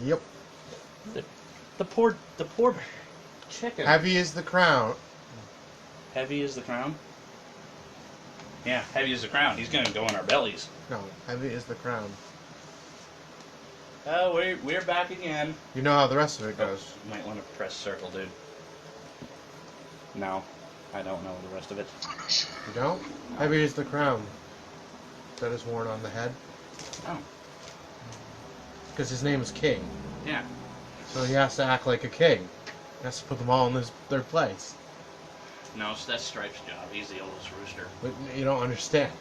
Yep. The poor chicken. Heavy is the crown. Heavy is the crown? Yeah, heavy is the crown. He's gonna go in our bellies. No, heavy is the crown. Oh, we're back again. You know how the rest of it goes. You might want to press circle, dude. No, I don't know the rest of it. You don't? Heavy is the crown that is worn on the head. Oh. Because his name is King. Yeah. So he has to act like a king. He has to put them all in their place. No, that's Stripe's job. He's the oldest rooster. But you don't understand.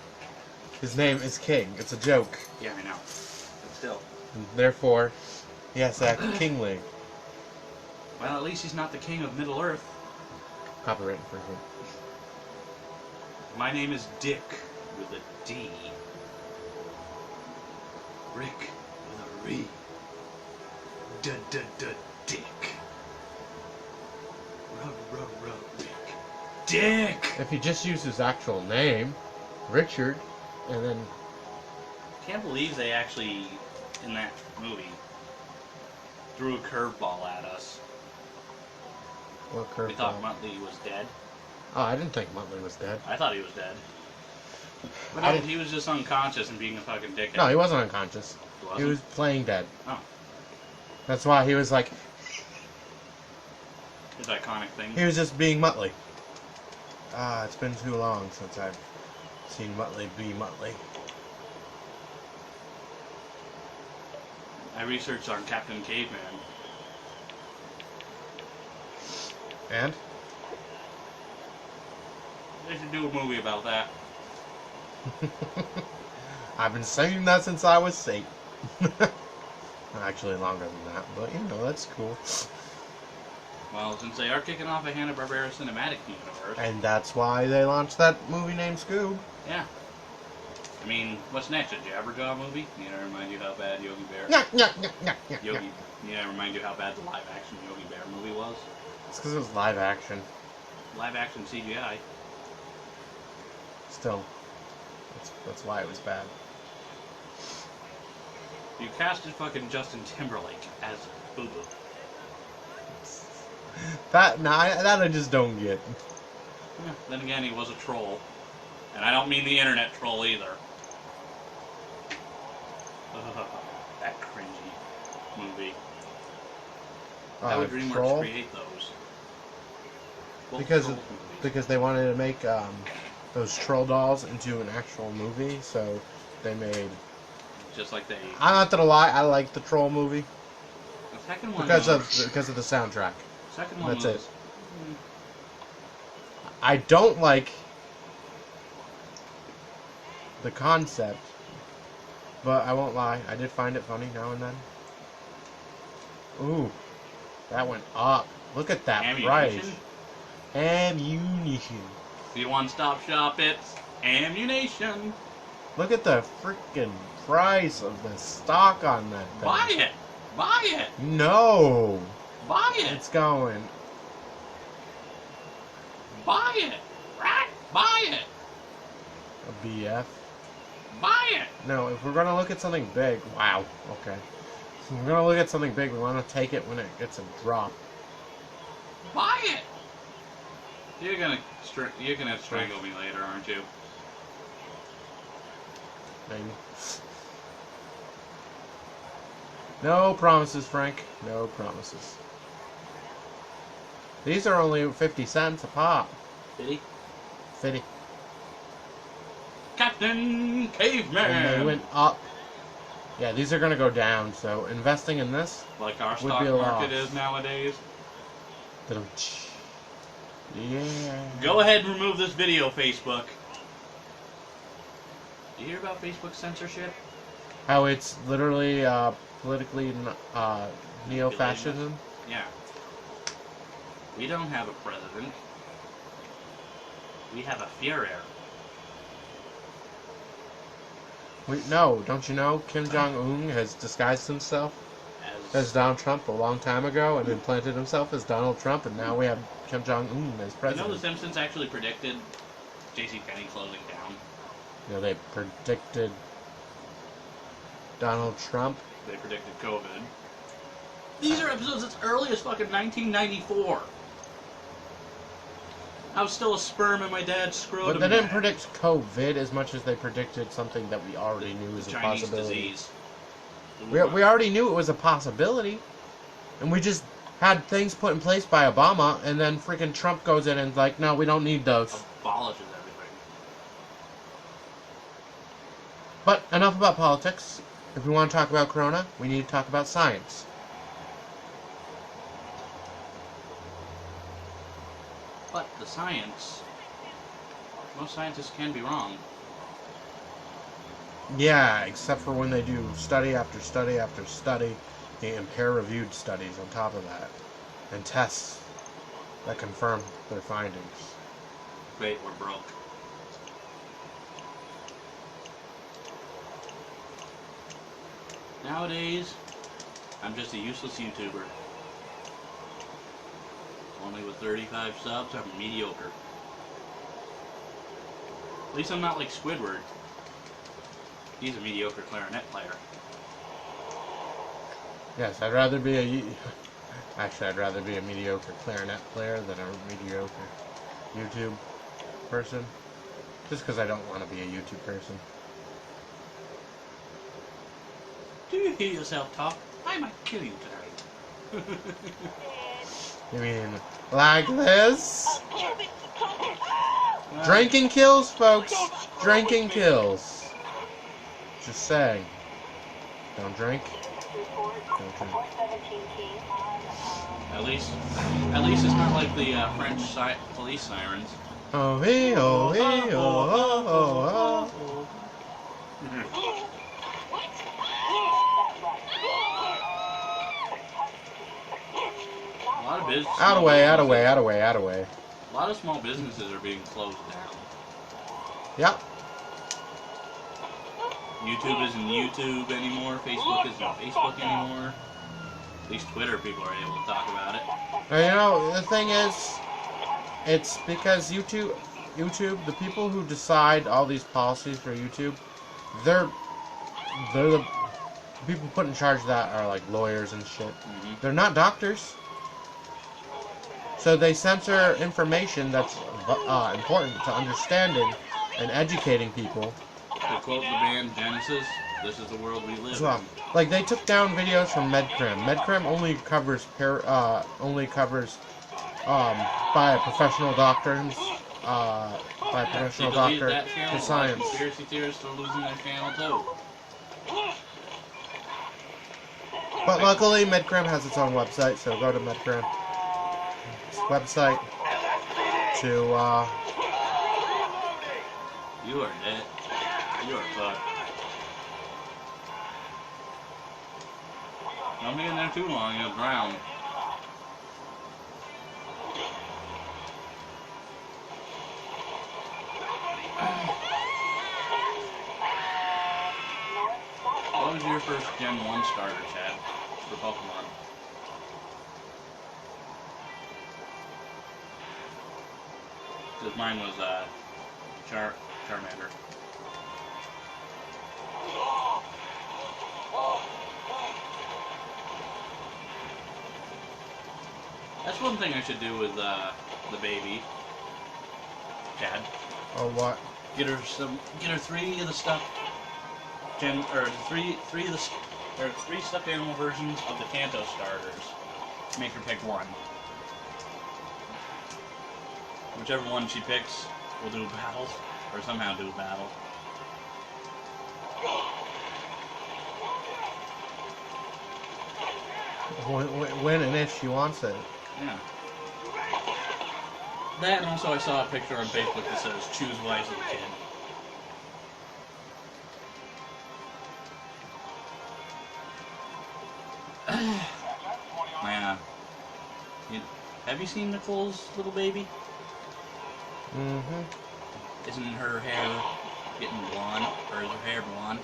His name is King. It's a joke. Yeah, I know. But still. And therefore, he has to act kingly. Well, at least he's not the king of Middle Earth. Copyright infringement. My name is Dick with a D. Rick with a R. Dick. Rick. Dick! If he just used his actual name, Richard, and then... Can't believe they actually, in that movie, threw a curveball at us. What curveball? We thought Muttley was dead. Oh, I didn't think Muttley was dead. I thought he was dead. But no, he was just unconscious and being a fucking dickhead. No, he wasn't unconscious. He wasn't? He was playing dead. Oh. That's why he was like... His iconic thing. He was just being Muttley. Ah, it's been too long since I've seen Muttley be Muttley. I researched on Captain Caveman. And? They should do a movie about that. I've been saying that since I was 8. Actually, longer than that, but you know, that's cool. Well, since they are kicking off a Hanna-Barbera cinematic universe. And that's why they launched that movie named Scoob. Yeah. I mean, what's next? A Jabberjaw movie? Need I remind you how bad Yogi Bear... Need I remind you how bad the live-action Yogi Bear movie was? It's because it was live action. Live-action CGI. Still. That's why it was bad. You casted fucking Justin Timberlake as Boo Boo. That I just don't get. Yeah, then again, he was a troll. And I don't mean the internet troll either. That cringy movie. How would DreamWorks Troll? create those? Both Because Trolls movies. because they wanted to make those troll dolls into an actual movie, so they made. Just like they... I'm not gonna lie, I like the Troll movie The second one because was, of the soundtrack. second one That's was, it. I don't like the concept, but I won't lie, I did find it funny now and then. Ooh, that went up. Look at that Ammunition? price. Ammunition. The one-stop shop, it's ammunition. Look at the freaking price of the stock on that thing. Buy it! Buy it! No! Buy it! It's going. Buy it! Right? Buy it! A BF. Buy it! No, if we're gonna look at something big, wow, okay. If we're gonna look at something big, we wanna take it when it gets a drop. Buy it! You're gonna strangle me later, aren't you? Maybe. No promises, Frank. No promises. These are only 50 cents a pop. Did he? 50. Captain Caveman! And they went up. Yeah, these are gonna go down, so investing in this Like our would stock be a market loss. is nowadays. Yeah. Go ahead and remove this video, Facebook. Do you hear about Facebook censorship? How it's literally politically neo-fascism. Yeah. We don't have a president. We have a Führer. No, don't you know Kim Jong-un has disguised himself as Donald Trump a long time ago and implanted himself as Donald Trump, and now we have Kim Jong-un as You president. know The Simpsons actually predicted JCPenney closing down? You know, they predicted Donald Trump. They predicted COVID. were episodes as early as fucking 1994. I was still a sperm in my dad's scrotum. But they didn't predict COVID as much as they predicted something that we already knew was a Chinese possibility. disease. We already knew it was a possibility. And we just had things put in place by Obama, and then freaking Trump goes in and like, no, we don't need those. Abolishes everything. But enough about politics. If we want to talk about Corona, we need to talk about science. But the science, most scientists can be wrong. Yeah, except for when they do study after study after study, and peer-reviewed studies on top of that, and tests that confirm their findings. Wait, we're broke. Nowadays, I'm just a useless YouTuber. Only with 35 subs, I'm mediocre. At least I'm not like Squidward. He's a mediocre clarinet player. Yes, I'd rather be a... Actually, I'd rather be a mediocre clarinet player than a mediocre YouTube person. Just because I don't want to be a YouTube person. Do you hear yourself talk? I might kill you tonight. You mean like this? Drinking kills, folks. Drinking kills. Just saying. Don't drink. Don't drink. At least it's not like the French police sirens. Oh hee oh hee oh oh oh. A lot of business. Out of way, out of way, out of way, out of way. A lot of small businesses are being closed down. Yep. YouTube isn't YouTube anymore. Facebook isn't Facebook anymore. At least Twitter people are able to talk about it. You know, the thing is, it's because YouTube, the people who decide all these policies for YouTube, they're the people put in charge of that are like lawyers and shit. Mm-hmm. They're not doctors. So they censor information that's important to understanding and educating people. To quote the band Genesis, "This is the world we live in." Like they took down videos from MedCram. MedCram only covers by a professional doctors, by a professional doctor for science. Conspiracy theorists are losing their channel too. But luckily, MedCram has its own website, so go to MedCram's website to You are dead. You are fucked. Don't be in there too long, you'll drown. What was your first Gen 1 starter, Chad, for Pokemon? Because mine was Charmander. That's one thing I should do with the baby, Chad. or what? Get her 3 of the stuff, three stuffed animal versions of the Kanto starters. Make her pick one. Whichever one she picks, we'll do a battle, or somehow do a battle. When and if she wants it. Yeah. That, and also I saw a picture on Facebook that says, choose wisely, kid. Yeah. Have you seen Nicole's little baby? Mm-hmm. Isn't her hair getting blonde, or is her hair blonde?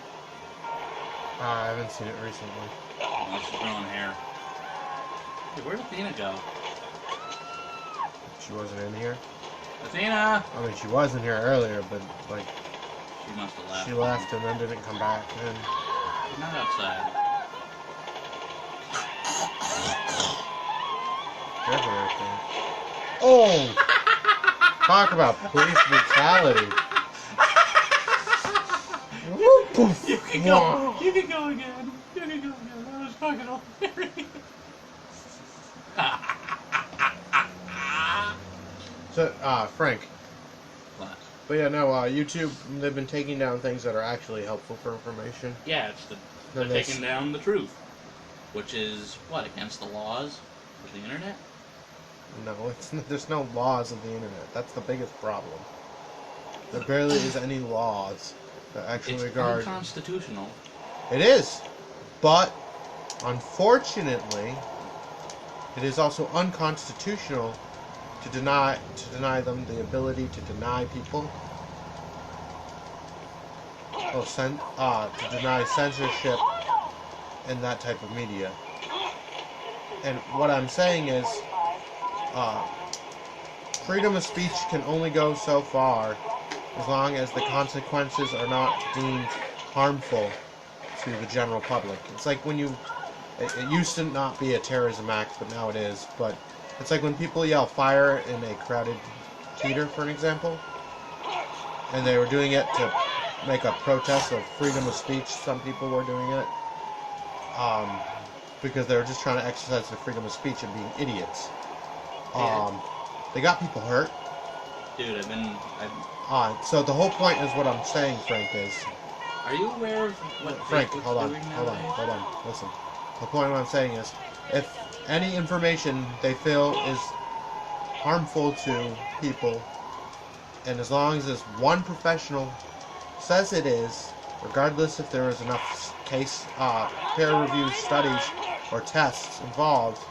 I haven't seen it recently. Oh, she's growing hair. Hey, where'd Athena go? She wasn't in here. Athena! I mean, she was in here earlier, but like She must have left. she left and then didn't come back. And She's not outside. right there. Oh! Talk about police brutality. You can go. You can go again. You can go again. That was fucking hilarious. So, Frank. What? But yeah, no, YouTube, they've been taking down things that are actually helpful for information. Yeah, they're taking down the truth, which is what, against the laws of the internet? No, there's no laws of the internet. That's the biggest problem. There barely is any laws that actually regard. It's unconstitutional. It is, but unfortunately, it is also unconstitutional to deny them the ability to deny people, to deny censorship and that type of media. And what I'm saying is, freedom of speech can only go so far as long as the consequences are not deemed harmful to the general public. It's like when it used to not be a terrorism act, but now it is. But it's like when people yell fire in a crowded theater, for an example, and they were doing it to make a protest of freedom of speech. Some people were doing it because they were just trying to exercise their freedom of speech and being idiots. They got people hurt. Dude, So the whole point is what I'm saying, Frank, is... Are you aware of what Frank, Facebook's hold on. Listen. The point of what I'm saying is, if any information they feel is harmful to people, and as long as this one professional says it is, regardless if there is enough peer-reviewed studies or tests involved,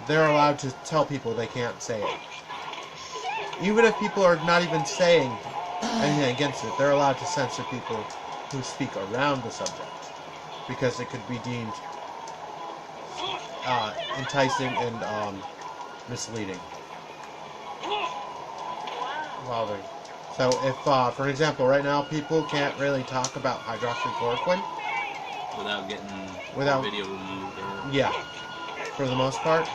they're allowed to tell people they can't say it. Even if people are not even saying anything against it, they're allowed to censor people who speak around the subject, because it could be deemed enticing and misleading. So if, for example, right now people can't really talk about hydroxychloroquine without getting video removed. Yeah, for the most part.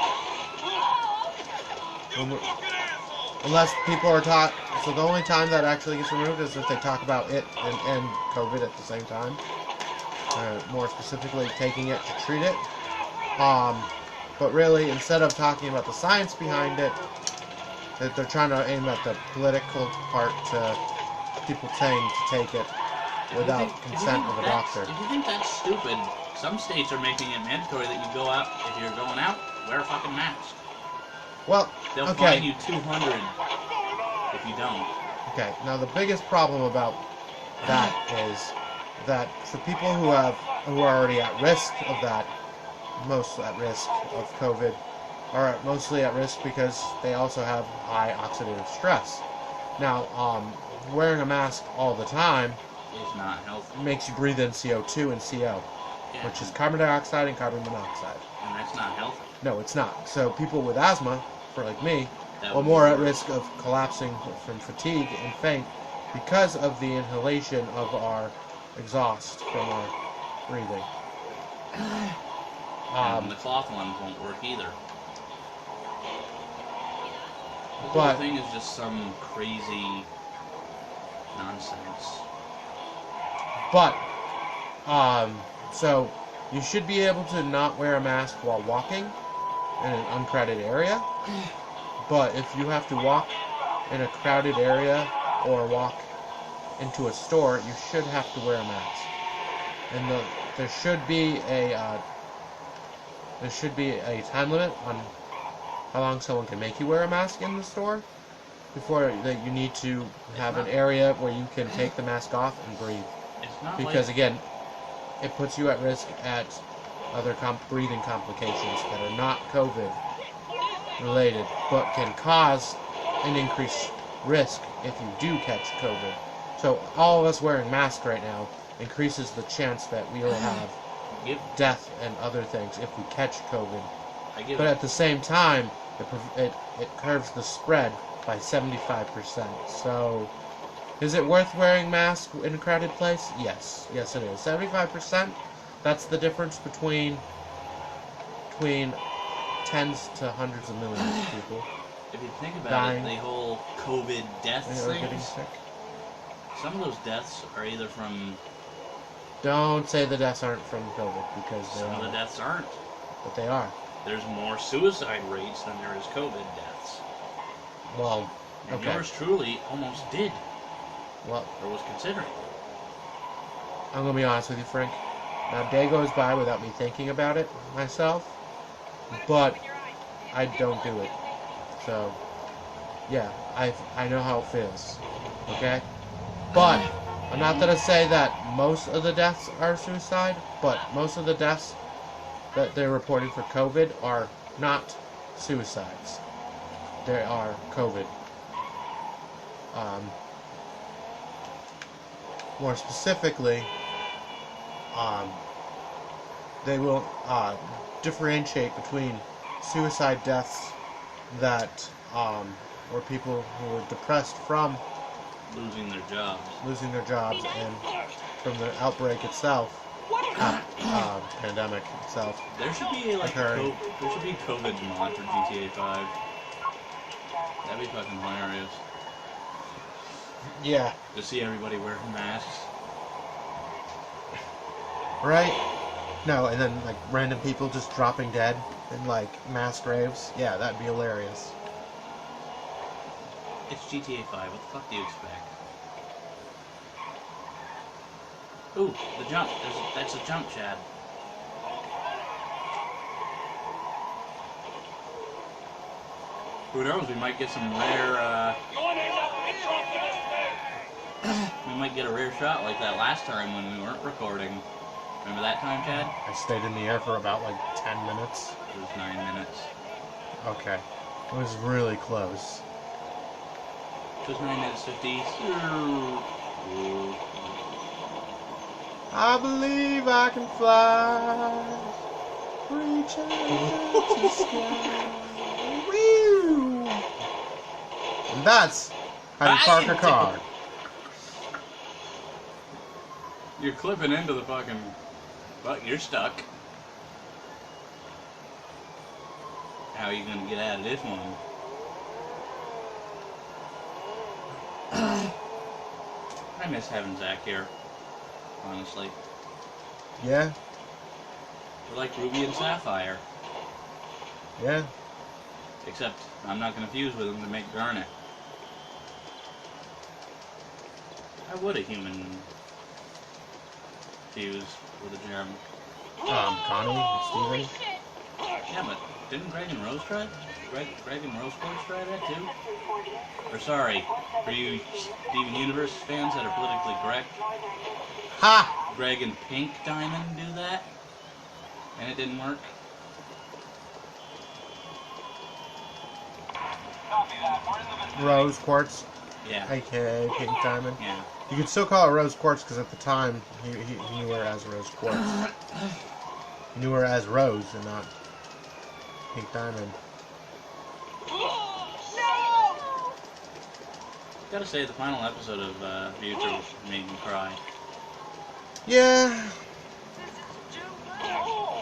Unless people are taught, so the only time that actually gets removed is if they talk about it and COVID at the same time. More specifically, taking it to treat it. But really, instead of talking about the science behind it, they're trying to aim at the political part to people saying to take it without consent of a doctor. If you think that's stupid, some states are making it mandatory that you go out, if you're going out, wear a fucking mask. Well, they'll okay. fine you $200 if you don't. Okay, now the biggest problem about that is that for people who are already at risk of that, most at risk of COVID, are mostly at risk because they also have high oxidative stress. Now, wearing a mask all the time is not healthy. Makes you breathe in CO2 and CO, which is carbon dioxide and carbon monoxide. And that's not healthy. No, it's not. So people with asthma, for like me, are more at risk of collapsing from fatigue and faint because of the inhalation of our exhaust from our breathing. And the cloth ones won't work either. The whole thing is just some crazy nonsense. But, so you should be able to not wear a mask while walking in an uncrowded area. But if you have to walk in a crowded area or walk into a store, you should have to wear a mask. And there should be a time limit on how long someone can make you wear a mask in the store before that you need to have an area where you can take the mask off and breathe. Because again, it puts you at risk at other breathing complications that are not COVID related, but can cause an increased risk if you do catch COVID. So all of us wearing masks right now increases the chance that we will have death and other things if we catch COVID. But at the same time, it curbs the spread by 75%. So, is it worth wearing masks in a crowded place? Yes. Yes, it is. 75%, that's the difference between 10 tens to hundreds of millions of people If you think about dying. it, the whole COVID deaths Or getting things, sick. some of those deaths are either from... Don't say the deaths aren't from COVID, because they Some of the are. deaths aren't. But they are. There's more suicide rates than there is COVID deaths. Well, And okay. yours truly almost did, Well, or was considering. I'm gonna be honest with you, Frank. Not a day goes by without me thinking about it myself, but I don't do it. So, yeah, I know how it feels. Okay? But I'm not gonna say that most of the deaths are suicide, but most of the deaths that they're reporting for COVID are not suicides. They are COVID. More specifically, they will differentiate between suicide deaths that or people who are depressed from Losing their jobs. and from the outbreak itself, pandemic itself. There should be like Occurring. there should be a COVID mod for GTA 5. That'd be fucking hilarious. Yeah. To see everybody wearing masks. Right? No, and then like random people just dropping dead in like mass graves. Yeah, that'd be hilarious. It's GTA 5. What the fuck do you expect? Ooh, the jump. That's a jump, Chad. Who knows? We might get some rare. We might get a rare shot like that last time when we weren't recording. Remember that time, Chad? I stayed in the air for about like 10 minutes. It was 9 minutes. Okay. It was really close. It was 9 minutes 50. I believe I can fly. Reach out to the sky. Woo! And that's how you park a car. You're clipping into the fucking... But you're stuck. How are you gonna get out of this one? I miss having Zach here. Honestly. Yeah? We're like Ruby and Sapphire. Yeah? Except I'm not gonna fuse with them to make garnet. How would a human fuse with a gem? Connie and Steven? Yeah, but didn't Greg and Rose try? Greg and Rose Quartz try that too? Or sorry, for you Steven Universe fans that are politically correct, Ha! Greg and Pink Diamond do that? And it didn't work? Rose Quartz, Yeah. aka Pink Diamond. Yeah. You could still call her Rose Quartz because at the time he knew her as Rose Quartz. He knew her as Rose and not Pink Diamond. Gotta say, the final episode of Future made me cry. Yeah.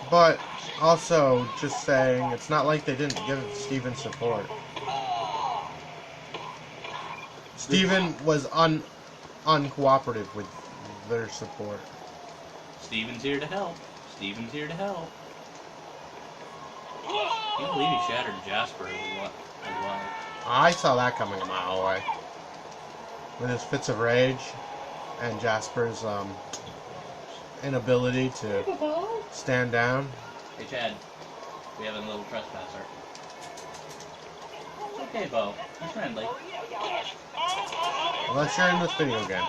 But also, just saying, it's not like they didn't give Steven support. Steven was uncooperative with their support. Steven's here to help. Steven's here to help. I can't believe he shattered Jasper as well. I saw that coming a mile away. With his fits of rage and Jasper's inability to stand down. Hey Chad, we have a little trespasser. It's okay, Bo. He's friendly. Unless you're in this video game.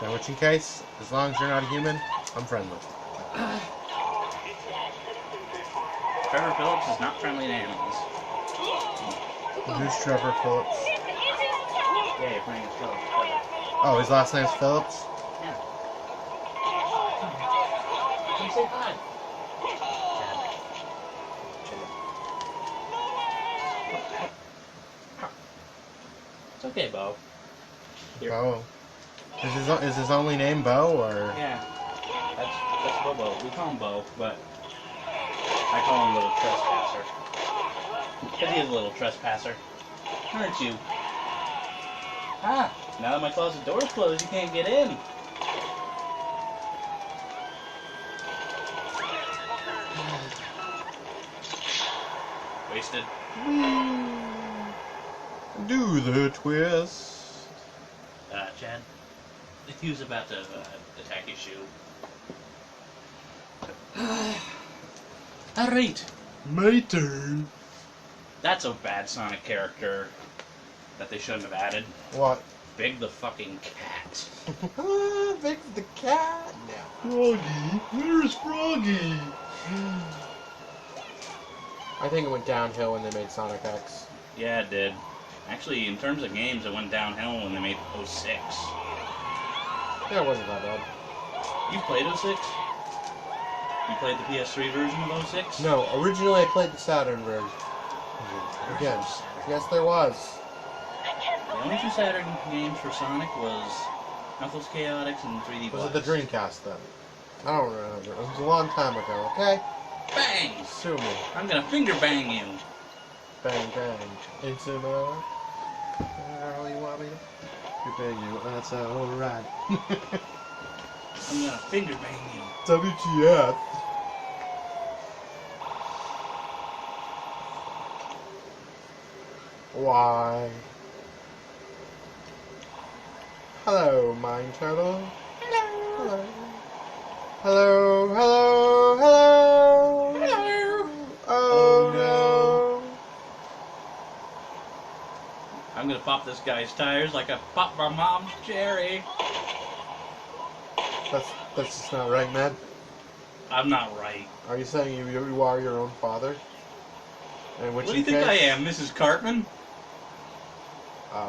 In which case, as long as you're not a human, I'm friendly. Trevor Phillips is not friendly to animals. Who's Trevor Phillips? Yeah, your friend is Phillips. Oh, his last name's Phillips? Yeah. Come say hi. Chad. It's okay, Bo. Here. Bo. Is his only name Bo, or? Yeah. That's Bobo. We call him Bo, but I call him Little trespasser. Because he is a little trespasser. Aren't you? Ah, now that my closet door's closed, you can't get in. Wasted. Do the twist. Chad, if he was about to attack his shoe. Alright. My turn. That's a bad Sonic character that they shouldn't have added. What? Big the fucking cat. Big the cat. Froggy, where's Froggy? I think it went downhill when they made Sonic X. Yeah, it did. Actually, in terms of games, it went downhill when they made 06. Yeah, it wasn't that bad. You played 06? You played the PS3 version of 06? No, originally I played the Saturn version. Again, yes there was. The only two Saturn games for Sonic was Knuckles Chaotix and 3D Was Blast. it the Dreamcast then? I don't remember. It was a long time ago, okay? Bang! Sue me. I'm gonna finger bang you. Bang, bang. Into my... Oh, you want me to bang you? That's alright. I'm gonna finger bang you. WTF. Why? Hello, Mine Turtle. Hello. Hello, hello, hello. Hello! Oh no. I'm gonna pop this guy's tires like I popped my mom's cherry. That's just not right, man. I'm not right. Are you saying you are your own father? And What do you think I am, Mrs. Cartman?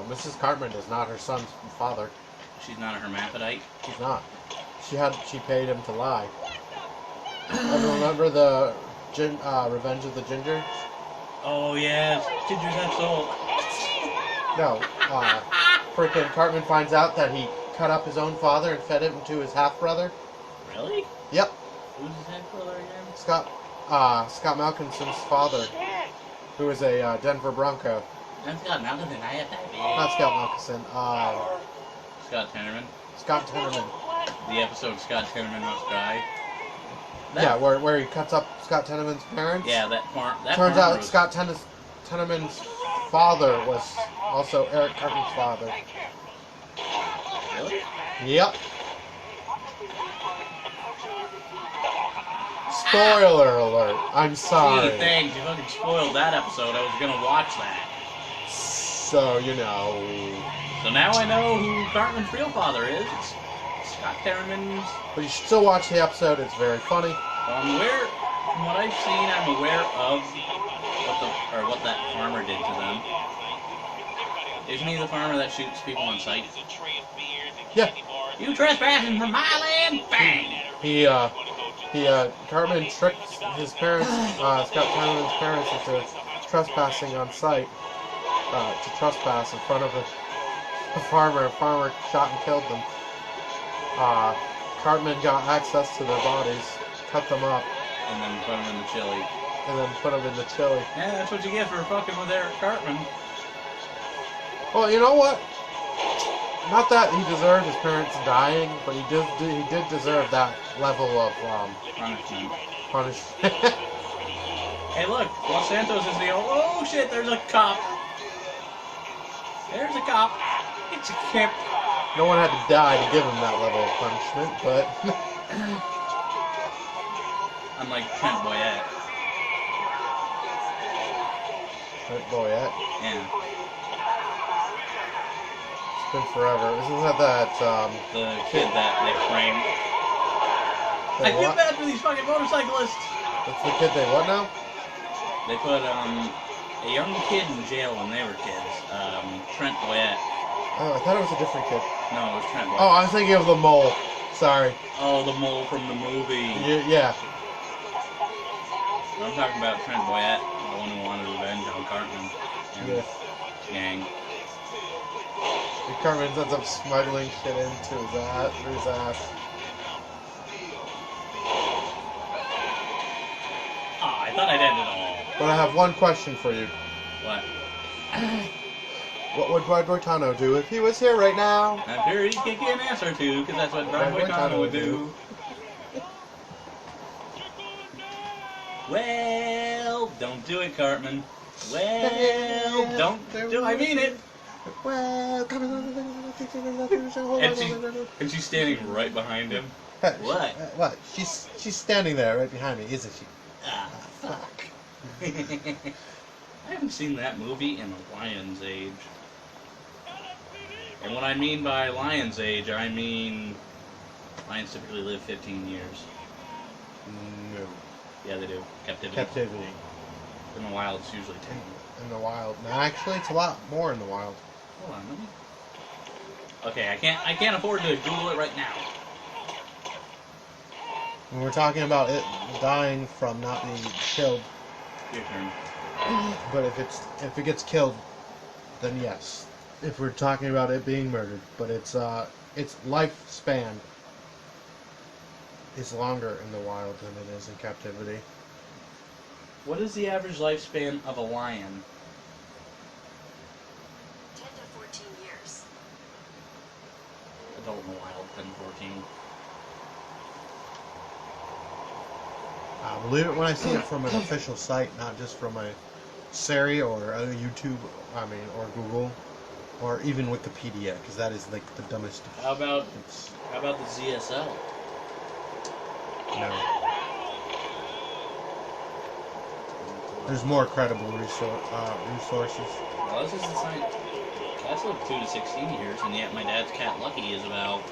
Mrs. Cartman is not her son's father. She's not a hermaphrodite. She's not. She paid him to lie. Remember the Revenge of the Ginger? Oh yes, Gingers have soul. No. Freaking Cartman finds out that he cut up his own father and fed him to his half brother. Really? Yep. Who's his half brother again? Scott Malkinson's father, who is a Denver Bronco. That's Scott Malkinson. I have that. Not Scott Malkinson. Scott Tenorman. Scott Tenorman. The episode Scott Tenorman Must Die. Yeah, where he cuts up Scott Tenorman's parents. Yeah, that farm. That Turns farm out was... Scott Tenorman's father was also Eric Cartman's father. Really? Yep. Spoiler alert. I'm sorry. Gee, thanks. You fucking spoiled that episode. I was gonna watch that. So, you know. So now I know who Cartman's real father is. It's Scott Tenorman's... But you should still watch the episode. It's very funny. I'm aware... From what I've seen, I'm aware of what that farmer did to them. Isn't he the farmer that shoots people on sight? Yeah. You trespassing from my land? Bang! Cartman tricked his parents, Scott Tenorman's parents, into trespassing on sight. To trespass in front of a farmer. A farmer shot and killed them. Cartman got access to their bodies, cut them up, And then put him in the chili. and then put them in the chili. Yeah, that's what you get for fucking with Eric Cartman. Well, you know what? Not that he deserved his parents dying, but he did deserve that level of Punishment. punishment. Hey, look, Los Santos is the old. Oh shit! There's a cop. There's a cop. It's a kip. No one had to die to give him that level of punishment, but Unlike Trent Boyette. Trent Boyette. Yeah. It's been forever. Isn't that The kid that they framed. I feel what? bad for these fucking motorcyclists. That's the kid they what now? They put a young kid in jail when they were kids. Trent Boyette. Oh, I thought it was a different kid. No, it was Trent Boyette. Oh, I was thinking of the mole. Sorry. Oh, the mole from the movie. Yeah. I'm talking about Trent Boyette, the one who wanted revenge on Cartman and Yeah. his gang. And Cartman ends up smuggling shit into his ass. Ah, I thought I'd end it all. But I have one question for you. What? What would Brad Boitano do if he was here right now? I'm sure he can give you an answer to, because that's what Brian Boitano would do. Well, don't do it, Cartman. Well, don't do. I mean it. Well, And she's standing right behind him. What? What? She's standing there right behind me, isn't she? Ah, fuck. I haven't seen that movie in a lion's age. And what I mean by lion's age, I mean lions typically live 15 years. No. Yeah, they do. Captivity. Captivity. In the wild, it's usually 10. In the wild. No, actually, it's a lot more in the wild. Hold on, let me. Okay, I can't afford to Google it right now. When we're talking about it dying from not being killed, Your turn. but if it gets killed, then yes. If we're talking about it being murdered, but its lifespan is longer in the wild than it is in captivity. What is the average lifespan of a lion? 10 to 14 years. Adult in the wild, 10 to 14. I believe it when I see it from an official site, not just from a Siri or a YouTube, or Google, or even Wikipedia, because that is like the dumbest. How about the ZSL? No. There's more credible resources. Well, this isn't science. Cats live 2 to 16 years, and yet my dad's cat Lucky is about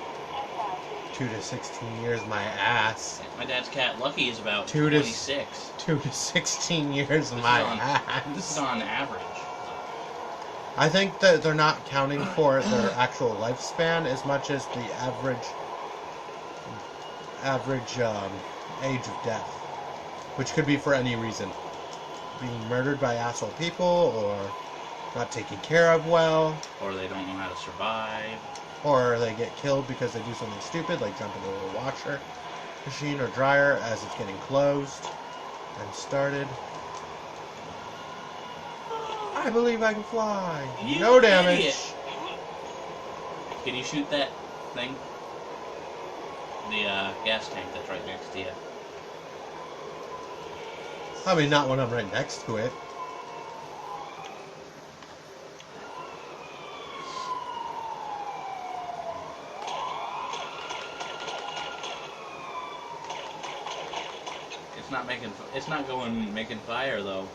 2 to 16 years, my ass. My dad's cat Lucky is about 2 to 26. 2 to 16 years, This my is on- ass. This is on average. I think that they're not counting for their actual lifespan as much as the average age of death, which could be for any reason. Being murdered by asshole people, or not taken care of well, Or they don't know how to survive. or they get killed because they do something stupid, like jump into a washer machine or dryer as it's getting closed and started. I believe I can fly. You No damage. idiot. Can you shoot that thing? The gas tank that's right next to you. I mean, not when I'm right next to it. It's not going making fire though.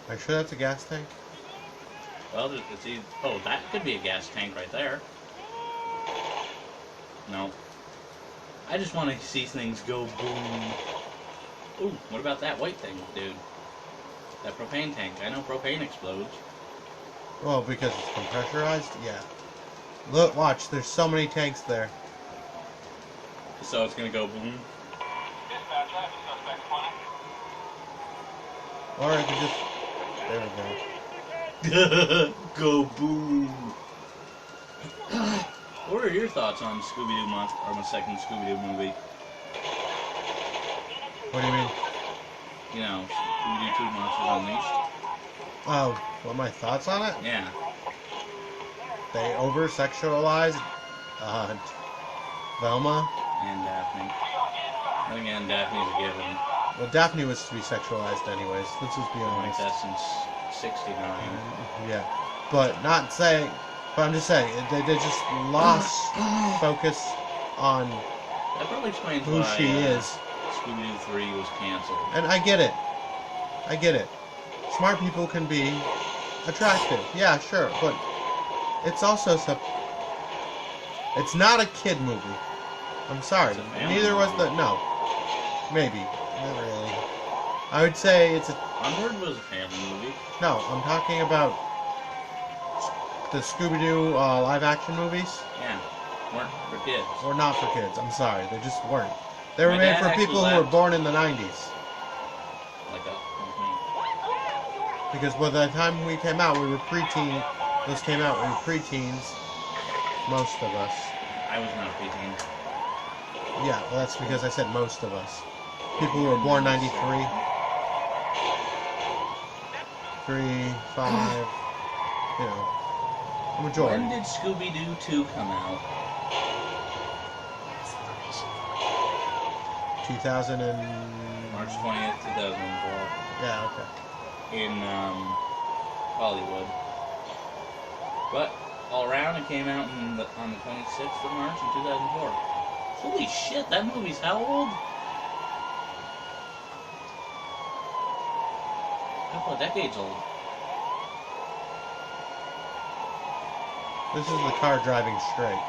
Are you sure that's a gas tank? Well, it's either, oh, that could be a gas tank right there. No. I just want to see things go boom. Ooh, what about that white thing, dude? That propane tank. I know propane explodes. Well, because it's compressurized? Yeah. Look, watch, there's so many tanks there. So it's gonna go boom. Or I could just... There we go. Go boom. What are your thoughts on Scooby-Doo the second Scooby-Doo movie? What do you mean? You know, Scooby-Doo 2 Monsters Unleashed. Oh, what are my thoughts on it? Yeah. They over-sexualized Velma. And Daphne. And again, Daphne's a given. Well, Daphne was to be sexualized anyways. Let's just be Like honest. that since 69. Yeah. But not saying... But I'm just saying, they just lost focus on That probably explains who why she is. Scooby-Doo 3 was canceled. And I get it. I get it. Smart people can be attractive. Yeah, sure. But it's also... It's not a kid movie. I'm sorry. It's a family Neither was the... No. Maybe. Not really. I would say it's a... Onward was a family movie. No, I'm talking about the Scooby-Doo live-action movies. Yeah. Weren't for kids. Or not for kids. I'm sorry. They just weren't. They were My made dad for actually people who were laughed. born in the 90s. Like that. Because by the time we came out, we were preteen. Those came out, we were preteens. Most of us. I was not preteen. Yeah, well, that's because I said most of us. People who were born 93. 3, 5, you know, the majority. When did Scooby-Doo 2 come out? Here's information for you. 2000 and... March 20th, 2012. Yeah, okay. In Hollywood. But all around, it came out on the 26th of March in 2004. Holy shit, that movie's how old? A couple of decades old. This is the car driving straight.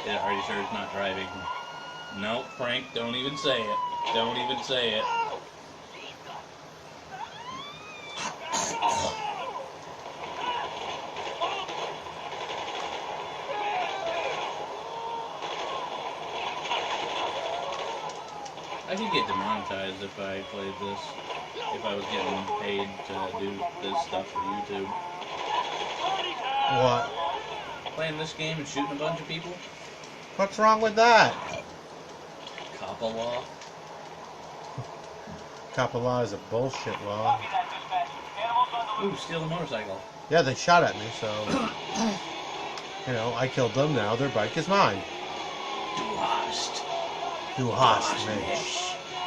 Yeah, are you sure it's not driving? No, Frank, don't even say it. Don't even say it. I could get demonetized if I played this. If I was getting paid to do this stuff for YouTube. What? Playing this game and shooting a bunch of people? What's wrong with that? Coppa law? Coppa law is a bullshit law. Ooh, steal a motorcycle. Yeah, they shot at me, so... you know, I killed them now, their bike is mine. Du hast. Du hast mich.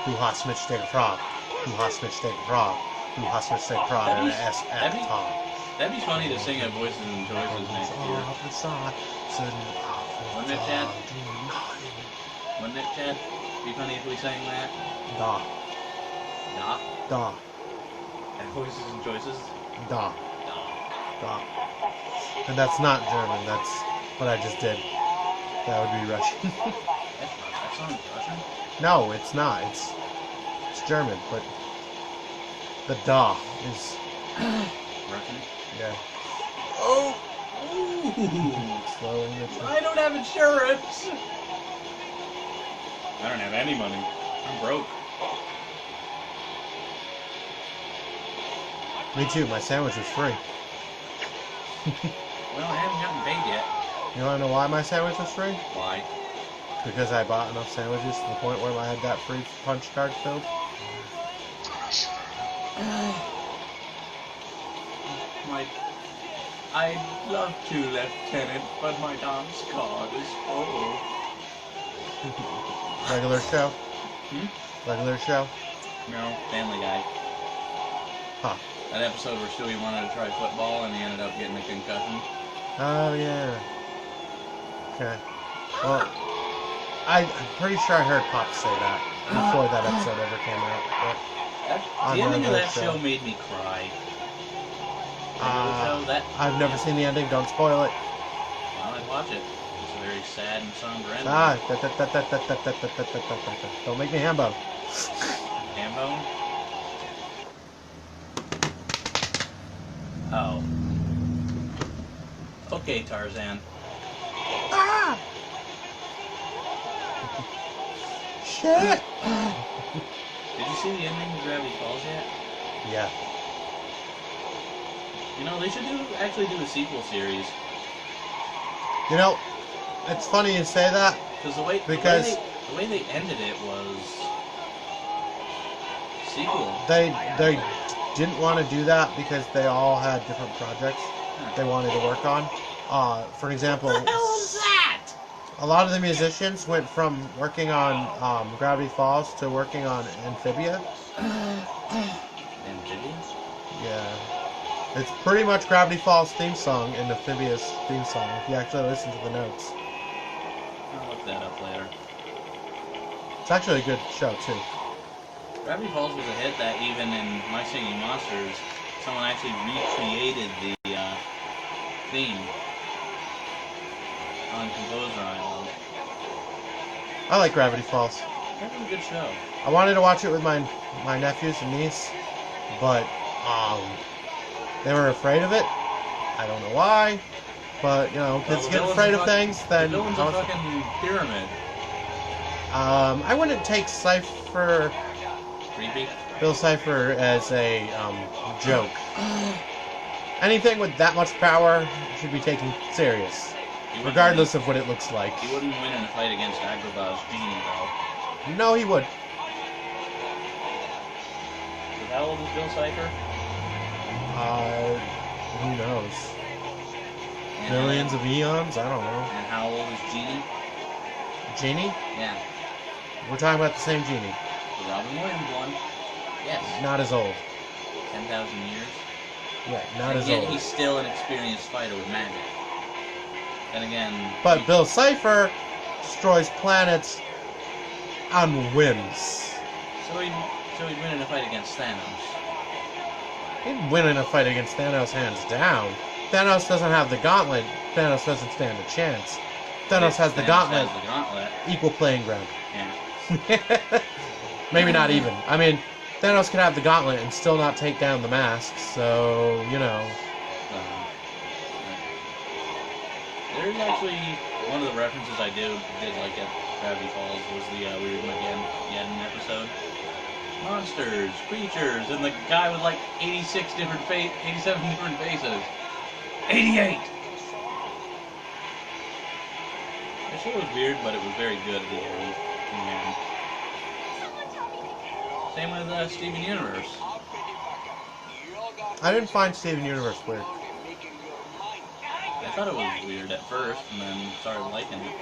Du hast mich den Frog. Du hast mich den Frog. Du hast mich den Frog and that'd be- SF That'd be funny to sing at Voices and Choices next year. Wouldn't it, Chad? Wouldn't it, Chad? Be funny if we sang that? Da. Da? Da. At Voices and Choices? Da. Da. Da. And that's not German, that's what I just did. That would be Russian. That song's Russian? No, it's not. It's German, but the da is Russian? yeah. Oh! Slowing the I don't have insurance! I don't have any money. I'm broke. Me too. My sandwich was free. Well, I haven't gotten paid yet. You want to know why my sandwich was free? Why? Because I bought enough sandwiches to the point where I had that free punch card filled. I'd love to, Lieutenant, but my dance card is full. Regular show? Hmm? Regular show? No, Family Guy. Huh. That episode where Stewie wanted to try football and he ended up getting a concussion. Oh, yeah. Okay. Well, I'm pretty sure I heard Pop say that before that episode ever came out. The ending of regular that show made me cry. I've never seen the ending. Don't spoil it. Well, I'd watch it. It's a very sad and somber ending. Don't make me hambo. Hambone? Oh. Okay, Tarzan. Ah! Shit! Did you see the ending of Gravity Falls yet? Yeah. You know, they should actually do a sequel series. You know, it's funny you say that. Because the way they ended it was sequel. They didn't want to do that because they all had different projects they wanted to work on. For example, What the hell is that? a lot of the musicians went from working on Gravity Falls to working on Amphibia. Amphibians? Yeah. It's pretty much Gravity Falls theme song and Amphibia's theme song, if you actually listen to the notes. I'll look that up later. It's actually a good show, too. Gravity Falls was a hit that even in My Singing Monsters, someone actually recreated the theme on Composer Island. I like Gravity Falls. That was a good show. I wanted to watch it with my nephews and niece, but they were afraid of it. I don't know why, but you know, kids get afraid of things. Then the villain's a fucking pyramid. I wouldn't take Cypher, Creepy. Bill Cipher, as a joke. Anything with that much power should be taken serious. regardless of what it looks like. He wouldn't win in a fight against Agrabah's Genie, though. No, he would. But how old is Bill Cipher? Who knows? And Millions of eons? I don't know. And how old is Genie? Genie? Yeah. We're talking about the same Genie. The Robin Williams one. Yes. Not as old. 10,000 years. Yeah, not And as yet old. he's still an experienced fighter with magic. Then again... But Bill Cipher destroys planets on whims. So he'd win in a fight against Thanos. He'd win in a fight against Thanos hands down. Thanos doesn't have the gauntlet. Thanos doesn't stand a chance. Thanos has the gauntlet. Has the gauntlet. Equal playing ground. Yeah. Maybe not even. I mean, Thanos could have the gauntlet and still not take down the mask, so, you know. There's actually one of the references I did like at Gravity Falls was the Weird Mageddon episode. Monsters, creatures, and the guy with like 87 different faces. 88! That shit was weird, but it was very good at the end. Same with Steven Universe. I didn't find Steven Universe weird. I thought it was weird at first, and then started liking it.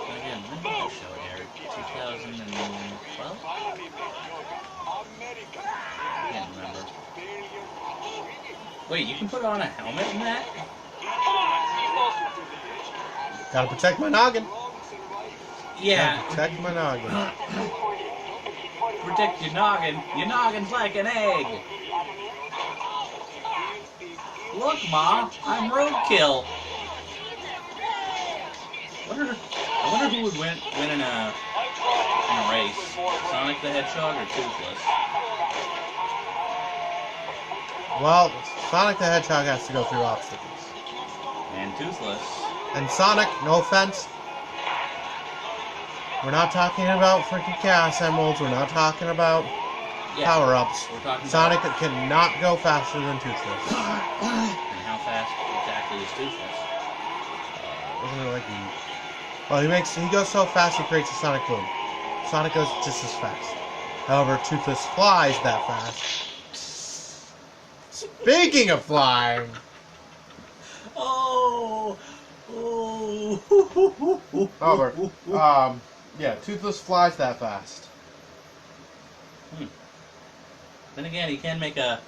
And again, when did that show air? 2012? I can't remember. Wait, you can put on a helmet in that? Gotta protect my noggin. Yeah. Gotta protect my noggin. Protect your noggin. Your noggin's like an egg. Look, Ma, I'm roadkill. I wonder who would win in a race. Sonic the Hedgehog or Toothless? Well, Sonic the Hedgehog has to go through obstacles. And Toothless. And Sonic, no offense, we're not talking about freaking Chaos Emeralds, we're not talking about power-ups. We're talking Sonic about... cannot go faster than Toothless. And how fast exactly is Toothless? Wasn't it like well, he goes so fast he creates a Sonic Boom. Sonic goes just as fast. However, Toothless flies that fast. Speaking of flying, however, yeah, Toothless flies that fast. Then again, he can make a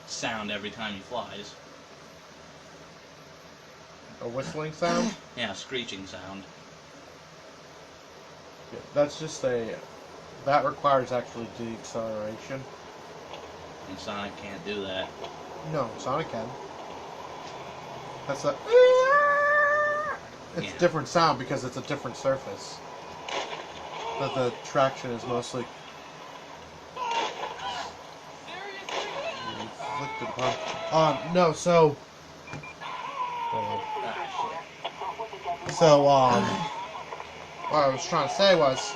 sound every time he flies. A whistling sound? Yeah, a screeching sound. Yeah, that's just that requires actually deceleration. And Sonic can't do that. No, Sonic can. That's a... It's a different sound because it's a different surface. But the traction is mostly... inflicted upon... no, so... So, what I was trying to say was,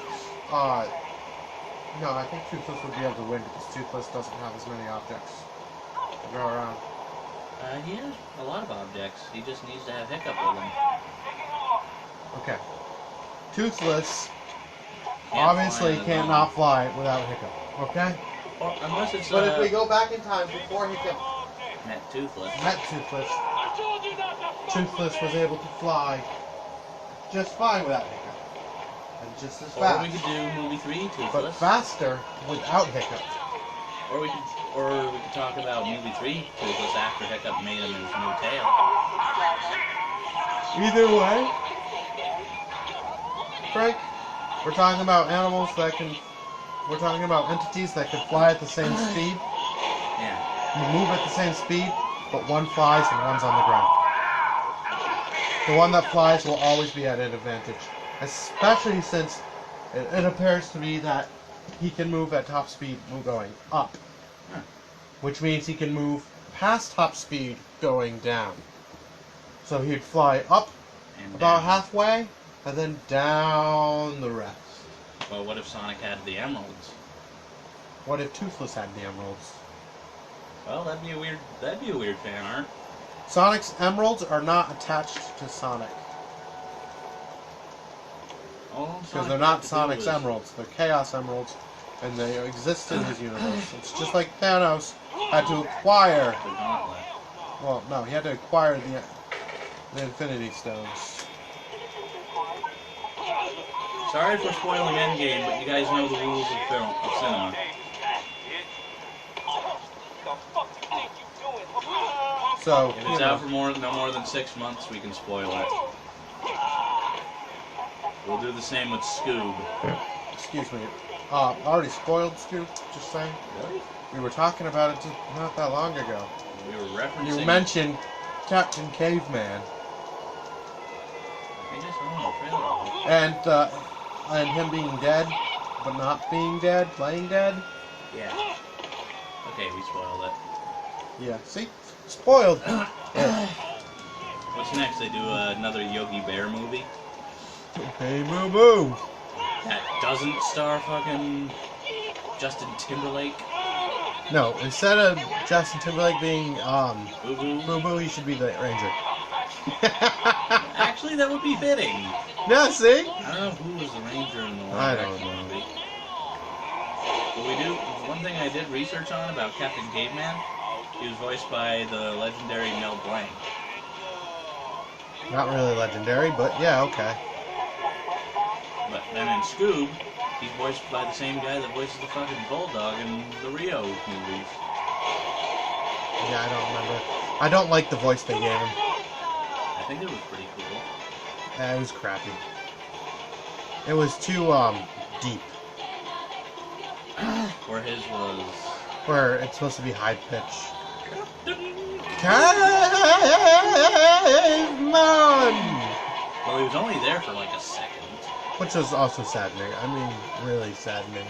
no, I think Toothless would be able to win because Toothless doesn't have as many objects to go around. He has a lot of objects. He just needs to have Hiccup with him. Okay. Toothless obviously cannot fly without Hiccup. Okay? Or, unless it's But if we go back in time before Hiccup met Toothless. Toothless was able to fly just fine without Hiccup. And just as Or fast. we could do movie 3, Toothless. But faster without Hiccup. Or we could talk about movie 3, Toothless, after Hiccup made him his new tail. Either way, Frank, we're talking about animals that can... We're talking about entities that can fly at the same speed. Yeah. Move at the same speed, but one flies and one's on the ground. The one that flies will always be at an advantage. Especially since it appears to me that he can move at top speed going up. Huh. Which means he can move past top speed going down. So he'd fly up And about down. halfway, and then down the rest. Well, what if Sonic had the emeralds? What if Toothless had the emeralds? Well, that'd be a weird fan art. Sonic's emeralds are not attached to Sonic. Because they're not Sonic's emeralds. They're Chaos Emeralds. And they exist in his universe. It's just like Thanos had to acquire... The gauntlet. Well, no, he had to acquire the Infinity Stones. Sorry for spoiling Endgame, but you guys know the rules of film, of cinema. So, If it's out for no more than 6 months, we can spoil it. We'll do the same with Scoob. Excuse me. Already spoiled Scoob, just saying. Really? We were talking about it just not that long ago. We were referencing... You mentioned Captain Caveman. I just don't know, trailer. And him being dead, but not being dead, playing dead. Yeah. Okay, we spoiled it. Yeah, see? Spoiled. Yeah. What's next? They do another Yogi Bear movie? Hey, moo moo. That doesn't star fucking Justin Timberlake? No, instead of Justin Timberlake being, Boo Boo? Boo Boo, he should be the Ranger. Actually, that would be fitting. Yeah, see? I don't know who was the Ranger in the I live don't action know. movie. But we do, one thing I did research on about Captain Caveman, he was voiced by the legendary Mel Blanc. Not really legendary, but yeah, okay. But then in Scoob, he's voiced by the same guy that voices the fucking Bulldog in the Rio movies. Yeah, I don't remember. I don't like the voice they gave him. I think it was pretty cool. Yeah, it was crappy. It was too, deep. Where his was... Where it's supposed to be high pitch. Caveman! Well, he was only there for like a second. Which was also saddening. I mean, really saddening.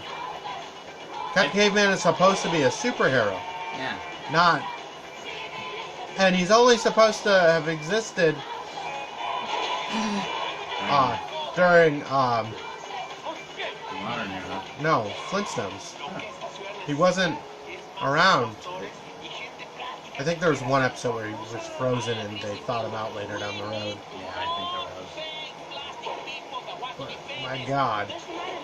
Caveman is supposed to be a superhero. Yeah. Not... And he's only supposed to have existed during, The modern era. no, Flintstones. He wasn't around. I think there was one episode where he was frozen and they thought him out later down the road. Yeah, I think there was. But, my God.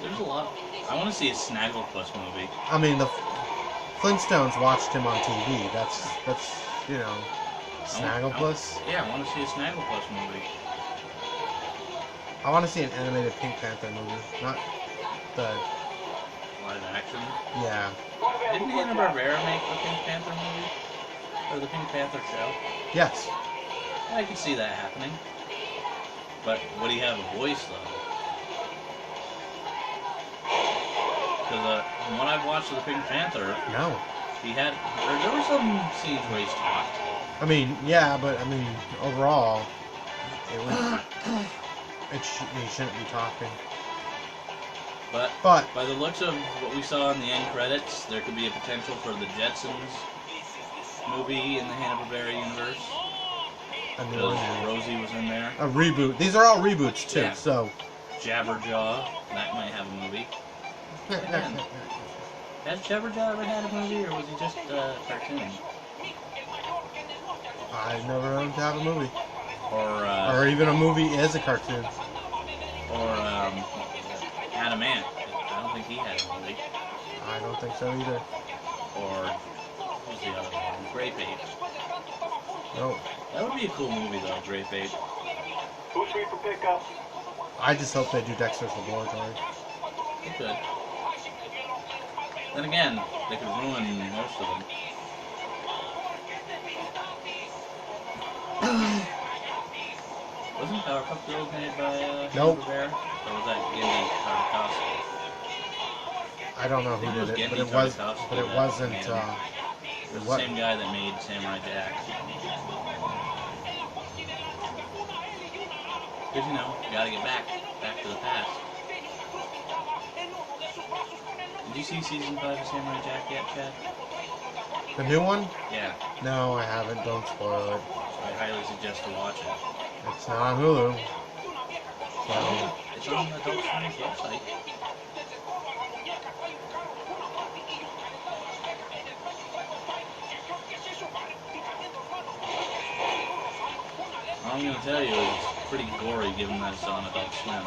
There's a lot. I want to see a Snagglepuss movie. I mean, the Flintstones watched him on TV. That's you know, Snagglepuss. Yeah, I want to see a Snagglepuss movie. I want to see an animated Pink Panther movie, not the... Live action. Yeah. Didn't Hanna-Barbera make the Pink Panther movie? Or the Pink Panther show? Yes. I can see that happening. But would he have a voice, though? Because from what I've watched of the Pink Panther, No. he had... There were some scenes where he's talked. I mean, yeah, but I mean, overall, it would... he shouldn't be talking. But But by the looks of what we saw in the end credits, there could be a potential for the Jetsons movie in the Hanna-Barbera universe. a new Because one. Rosie was in there. A reboot. These are all reboots too. Yeah. So. Jabberjaw, that might have a movie. Has Jabberjaw ever had a movie, or was he just a cartoon? I've never known him to have a movie, Or even a movie is a cartoon. Adamant. I don't think he had a movie. I don't think so either. Or what was the other one? Grape Ape. No. That would be a cool movie though, Grape Ape. Who's free for pickup? I just hope they do Dexter's Laboratory. They could. Then again, they could ruin most of them. Wasn't Powerpuff Girls made by Nope. Hanna-Barbera? Or was that Gendy Tartakovsky? I don't know who I think did it, but Gendy it was, Tartakovsky but it that wasn't. made it. It was the What? same guy that made Samurai Jack. Because, you know, you gotta get back to the past. Did you see season 5 of Samurai Jack yet, Chad? The new one? Yeah. No, I haven't. Don't spoil it. I highly suggest to watch it. It's not on Hulu. So, It's on the Adult Swim's website. I'm gonna tell you is it's pretty gory given that it's on Adult Swim.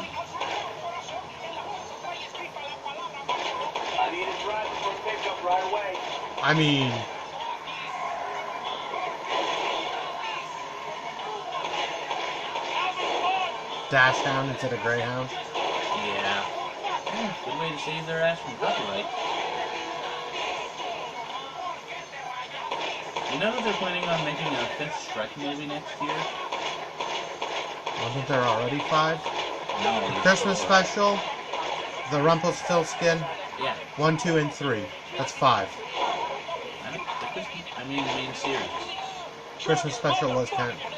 I need a driver for a pickup right away. I mean, Dash Hound instead of Greyhound. Yeah. Good way to save their ass from copyright. You know that they're planning on making a 5th Shrek movie next year? Wasn't there already 5? No. there's Christmas 4. special, the Rumpelstiltskin, Yeah. 1, 2, and 3. That's 5. I mean the main series. Christmas special was canon, if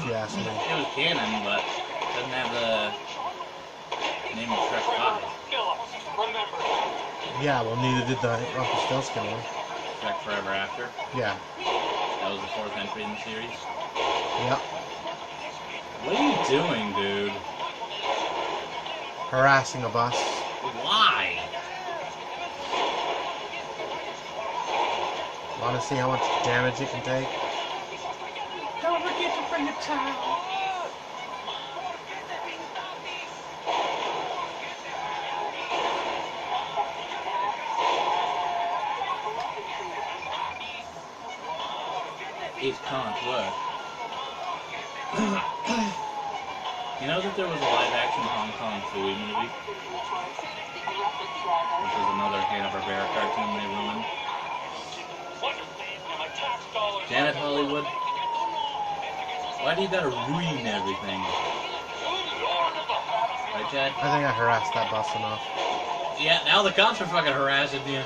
you ask me. It was canon, but it doesn't have the name of Shrek 5. Yeah, well, neither did the Rumpelstiltskin one. Shrek Forever After. Yeah. That was the 4th entry in the series. Yep. What are you doing, dude? Harassing a bus. Why? Want to see how much damage it can take? Don't forget to bring a towel. It can't work. You know that there was a live-action Hong Kong Phooey movie? Which was another Hanna-Barbera cartoon they ruined. Damn it, Hollywood. Why do you gotta ruin everything? Right, Chad? I think I harassed that bus enough. Yeah, now the cops are fucking harassing you.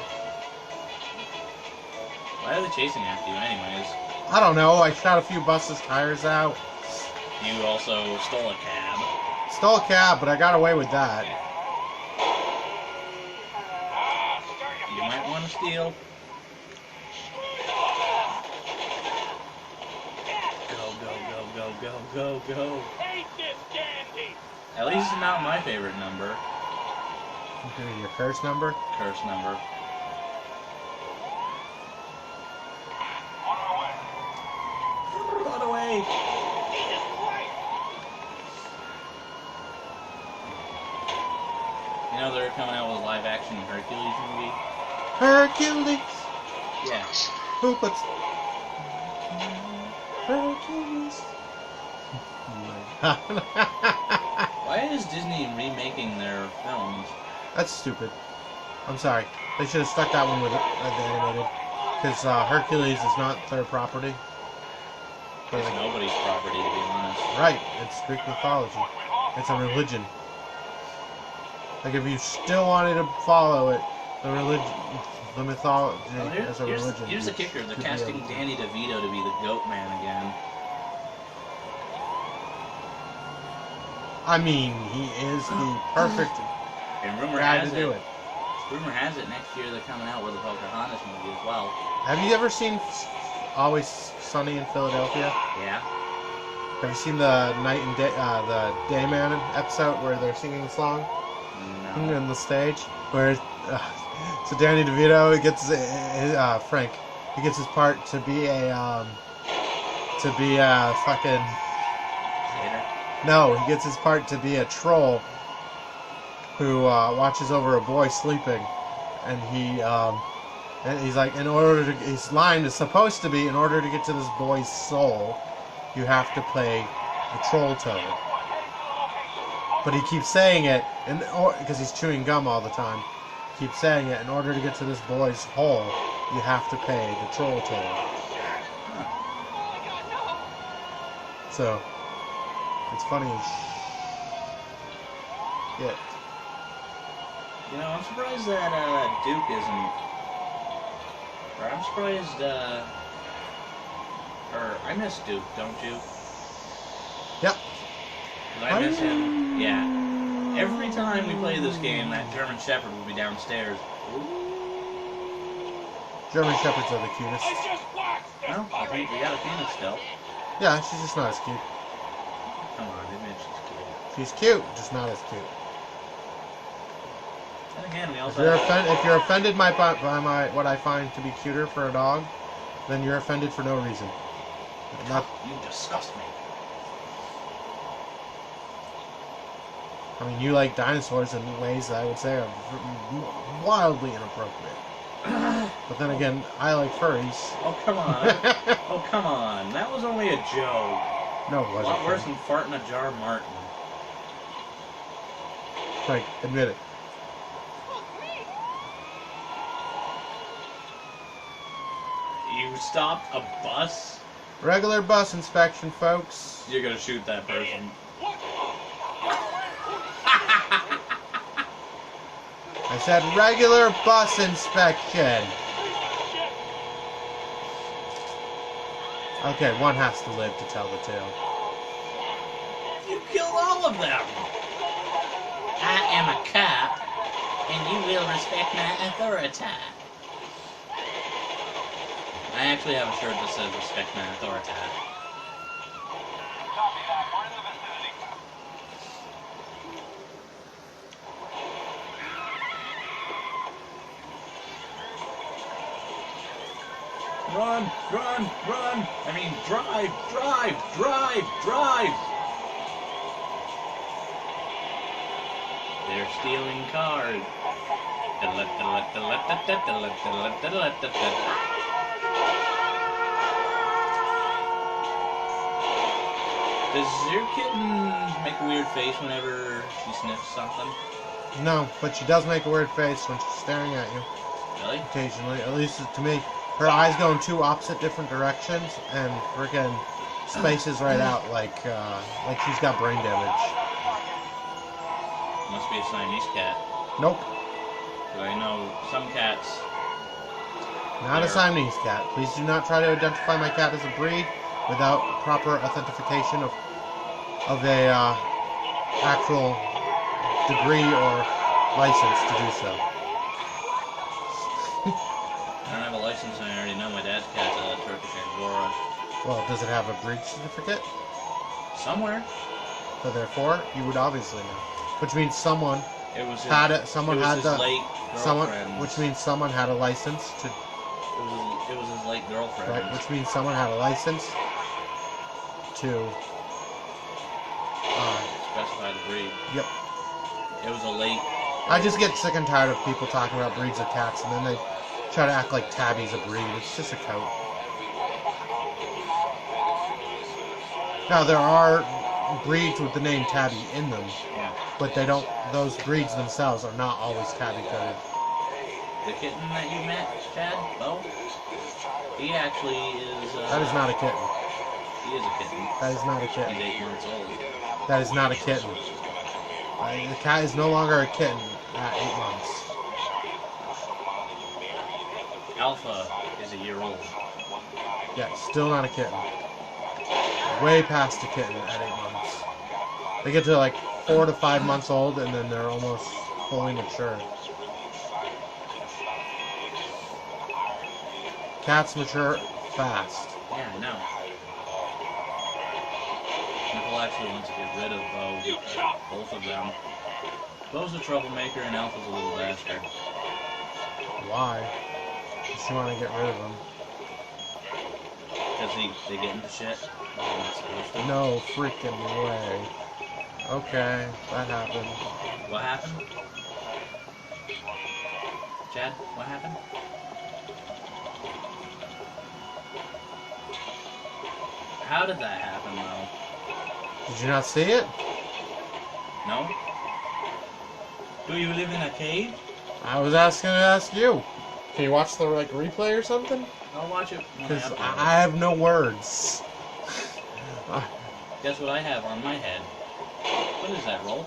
Why are they chasing after you anyways? I don't know, I shot a few buses' tires out. You also stole a cab. Stole a cab, but I got away with that. You might want to steal. Go. At least it's not my favorite number. Your curse number? Curse number. Run away! You know they're coming out with a live action Hercules movie? Hercules! Yeah. Who puts... Hercules? Why is Disney remaking their films? That's stupid. I'm sorry. They should have stuck that one with the animated. Because Hercules is not their property. It's nobody's property, to be honest. Right. It's Greek mythology. It's a religion. Like, if you still wanted to follow it, the mythology as a religion. Here's the kicker. They're casting Danny DeVito to be the Goat Man again. I mean, he is the perfect And rumor guy has to do it. Rumor has it next year they're coming out with a Pocahontas movie as well. Have you ever seen Always Sunny in Philadelphia? Yeah. Have you seen the Night and Day, the Dayman episode where they're singing the song No. on the stage? Where so Danny DeVito gets Frank, he gets his part to be a fucking. No, he gets his part to be a troll who watches over a boy sleeping, and he's like, his line is supposed to be, in order to get to this boy's soul, you have to play the troll toad. But he keeps saying it, because he's chewing gum all the time. He keeps saying it, in order to get to this boy's hole, you have to pay the troll toad. So, it's funny as shit. You know, I'm surprised that Duke isn't. Or I'm surprised. Or I miss Duke, don't you? Yep. 'Cause I miss him. Yeah. Every time we play this game, that German Shepherd will be downstairs. German Shepherds are the cutest. Well, I think we got a penis still. Yeah, she's just not as cute. Come on, admit she's cute. She's cute, just not as cute. And again, we If also you're offended by my what I find to be cuter for a dog, then you're offended for no reason. Not, You disgust me. I mean, you like dinosaurs in ways that I would say are wildly inappropriate. But then again, I like furries. Oh, come on. Oh, come on. That was only a joke. No, it A wasn't. lot worse than farting a jar Martin. Like, admit it. You stopped a bus? Regular bus inspection, folks. You're gonna shoot that person. I said regular bus inspection. Okay, one has to live to tell the tale. You killed all of them! I am a cop, and you will respect my authority. I actually have a shirt that says respect my authority. Copy that. We're in the vicinity. Run, run, run! I mean, drive, drive, drive, drive! They're stealing cars. Does your kitten make a weird face whenever she sniffs something? No, but she does make a weird face when she's staring at you. Really? Occasionally, at least to me. Her eyes go in two opposite different directions, and freaking spaces right out like she's got brain damage. Must be a Siamese cat. Nope, 'Cause I know some cats. not a Siamese cat. Please do not try to identify my cat as a breed without proper authentication of a actual degree or license to do so. I don't have a license, and I already know my dad's cat's a Turkish Angora. Well, does it have a breed certificate? Somewhere. So therefore, you would obviously know. Which means someone It was his, had it. Someone it was had his the. late Someone, girlfriend's. which means someone had a license to. It was his late girlfriend. Right, which means someone had a license to. Specify the breed. Yep. It was a late. I just get sick and tired of people talking about breeds of cats, and then they try to act like Tabby's a breed. It's just a coat. Now there are breeds with the name Tabby in them, Yeah. but they don't. Those breeds themselves are not always Tabby coated. The kitten that you met, Chad, Bo, he actually is. That is not a kitten. He is a kitten. That is not a He's kitten. 8 months old. That is not a kitten. The cat is no longer a kitten at 8 months. Alpha is a year old. Yeah, still not a kitten. Way past a kitten at 8 months. They get to like 4 to 5 months old, and then they're almost fully mature. Cats mature fast. Yeah, I know. Nicole actually wants to get rid of both of them. Bo's a troublemaker and Alpha's a little bastard. Why? Does she want to get rid of them? Because they get into shit. But they're not supposed to. No freaking way. Okay, that happened. What happened? Chad, what happened? How did that happen, though? Did you not see it? No? Do you live in a cave? I was asking to ask you. Can you watch the like replay or something? I'll watch it. when Because upload it. I have no words. Guess what I have on my head? What is that, roll?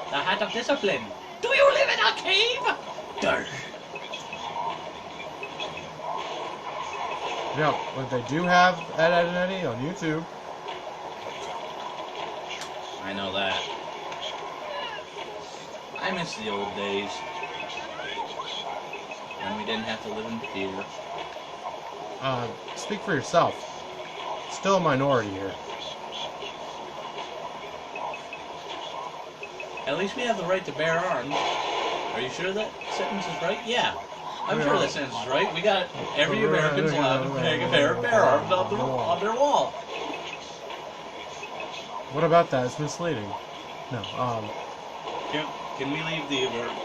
The hat of discipline. Do you live in a cave? Dark. Yeah, what they do have at Ed and Eddie on YouTube. I know that. I miss the old days. When we didn't have to live in fear. Speak for yourself. Still a minority here. At least we have the right to bear arms. Are you sure that sentence is right? Yeah. I'm sure that sounds right. We got every American's allowed to hang a pair of firearms on their wall. What about that? It's misleading. No. Can we leave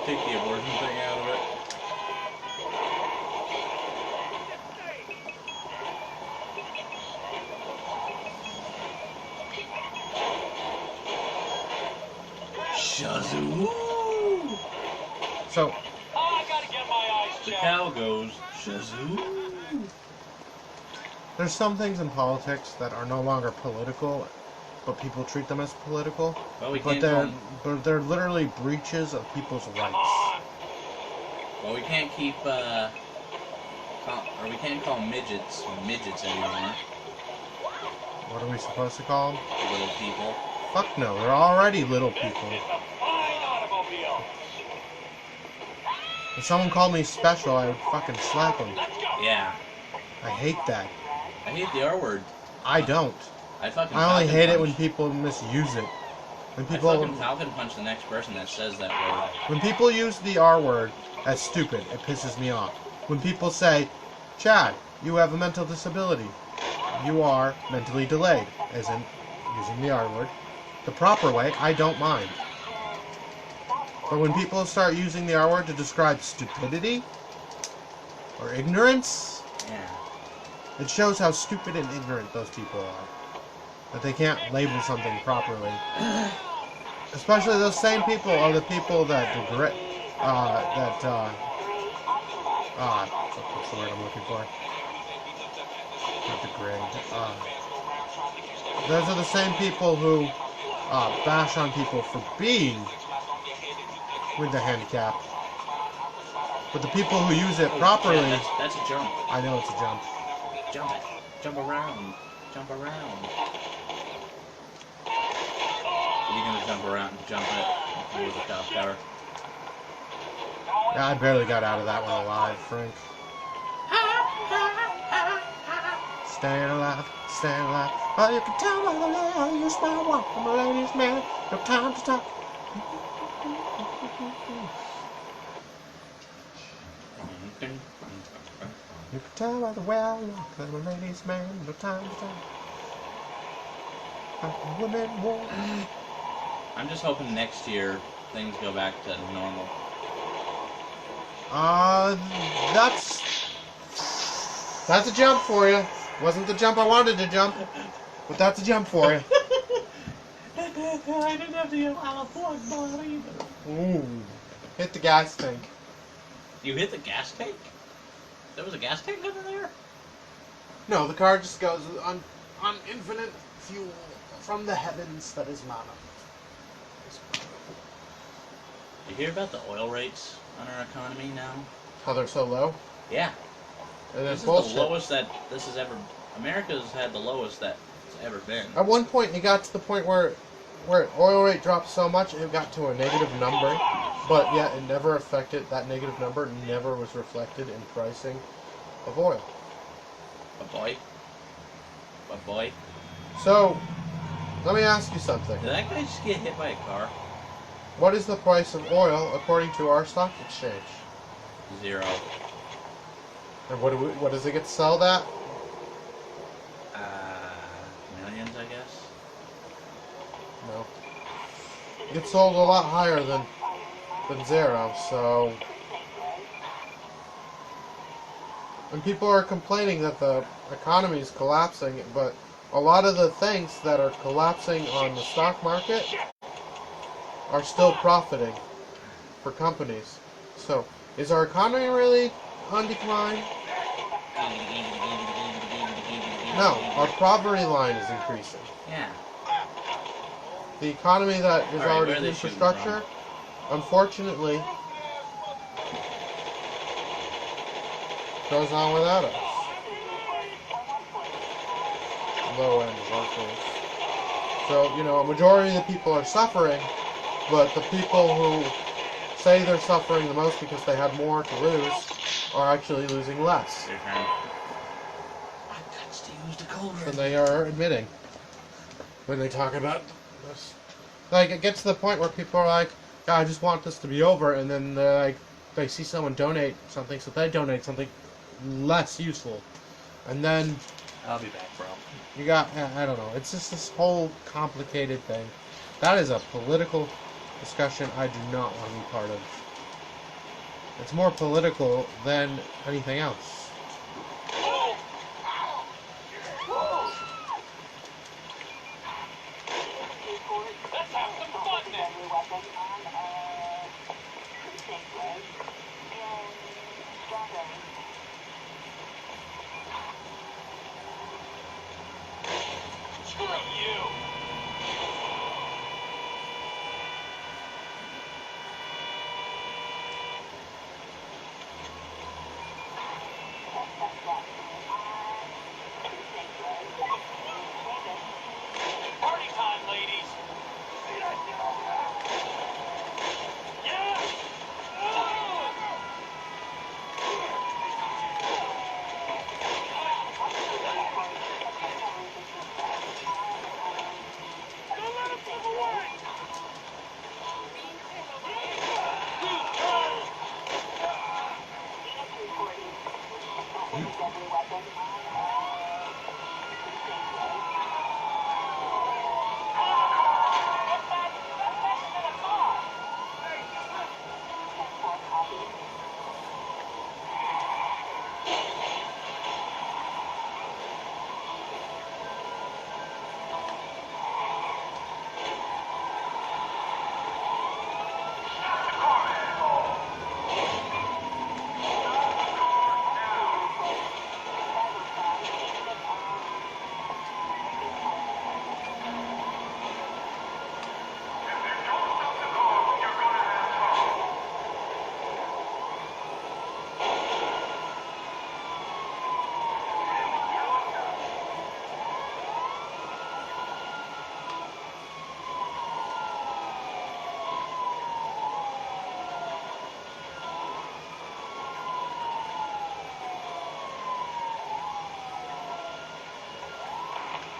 take the abortion thing out of it? Shazoo! So, I gotta get my eyes The checked. cow goes shazoo. there's some things in politics that are no longer political, but people treat them as political. Well, we But can't they're literally breaches of people's rights. Well, we can't keep we can't call midgets anymore. What are we supposed to call them? Little people. Fuck no, they're already little people. It's a fine automobile. If someone called me special, I would fucking slap them. Let's go. Yeah. I hate that. I hate the R word. I don't. I fucking. I only Falcon hate it punch. when people misuse it. When I people fucking Falcon punch the next person that says that word. when people use the R word as stupid, it pisses me off. When people say, "Chad, you have a mental disability. You are mentally delayed," as in using the R word, the proper way, I don't mind. But when people start using the R word to describe stupidity or ignorance, Yeah. it shows how stupid and ignorant those people are. That they can't label something properly. Especially those same people are the people that what's the word I'm looking for? Not degrade. Those are the same people who bash on people for being with the handicap. But the people who use it properly, Yeah, that's a jump. I know it's a jump. Jump it. Jump around. Jump around. You're gonna jump around and jump it with the top tower. Yeah, I barely got out of that one alive, Frank. Staying alive, staying alive. Oh, you can tell by the way I use my walk. I'm a ladies' man, no time to talk. You can tell by the way I look that I'm a ladies' man, no time to talk. Women war. I'm just hoping next year things go back to normal. That's a jump for you. Wasn't the jump I wanted to jump, but that's a jump for you. I didn't have to get out of either. Ooh, hit the gas tank. You hit the gas tank? There was a gas tank under there? No, the car just goes on infinite fuel from the heavens that is mana. You hear about the oil rates on our economy now? How they're so low? Yeah. And This it's is bullshit. the lowest that this has ever... America's had the lowest that it's ever been. At one point, it got to the point where oil rate dropped so much it got to a negative number, but yet it never affected, that negative number never was reflected in pricing of oil. A boy? A boy? So, let me ask you something. Did that guy just get hit by a car? What is the price of oil according to our stock exchange? 0. And what does it get sold at? Millions, I guess? No. It gets sold a lot higher than 0, so... And people are complaining that the economy is collapsing, but a lot of the things that are collapsing on the stock market are still profiting for companies. So, is our economy really on decline? No, our poverty line is increasing. Yeah. The economy that is All right, where already are they shooting infrastructure, unfortunately, goes on without us. Low end workers. So, a majority of the people are suffering, but the people who say they're suffering the most because they had more to lose are actually losing less Your turn. I've got to use the cold than they are admitting when they talk about this. Like, it gets to the point where people are like, "God, I just want this to be over," and then they're like, they see someone donate something, so they donate something less useful. And then I'll be back, bro. you got, I don't know, it's just this whole complicated thing. That is a political discussion I do not want to be part of. It's more political than anything else. Let's have some fun then. Screw you. Party time, ladies. Yeah. Don't let him slip away.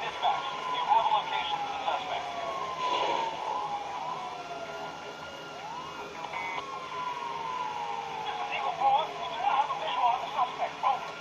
Dispatch, do you have a location for the suspect? This is Eagle 4. We do not have a visual on the suspect. Over.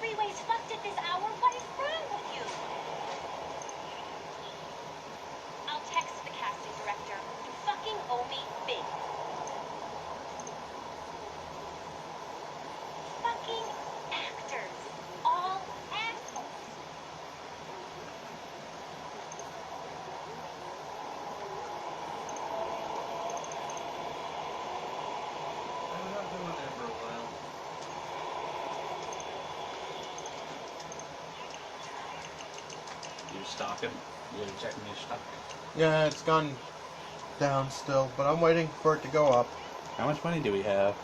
freeway's fucked at this hour. What is wrong with you? I'll text the casting director. You fucking owe me big. Fucking actors. All assholes. I'm not doing that for a while. You're stalking? You're checking your stock? Yeah, it's gone down still, but I'm waiting for it to go up. How much money do we have?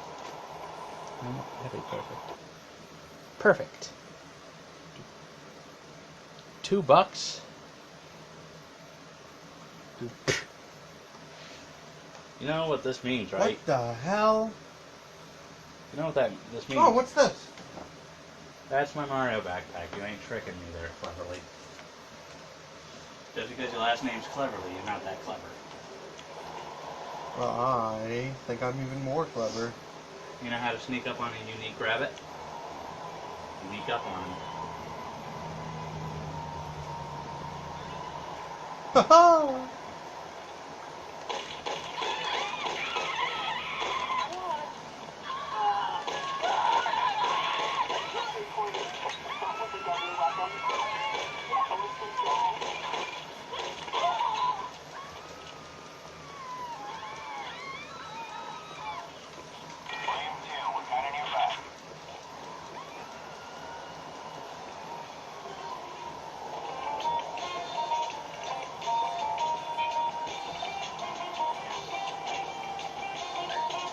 That'd be perfect. Perfect. $2? You know what this means, right? What the hell? You know what this means? Oh, what's this? That's my Mario backpack. You ain't tricking me there, Cleverly. Just because your last name's Cleverly, you're not that clever. Well, I think I'm even more clever. You know how to sneak up on a unique rabbit? Sneak up on him. Ha Flame 2, what kind of new back?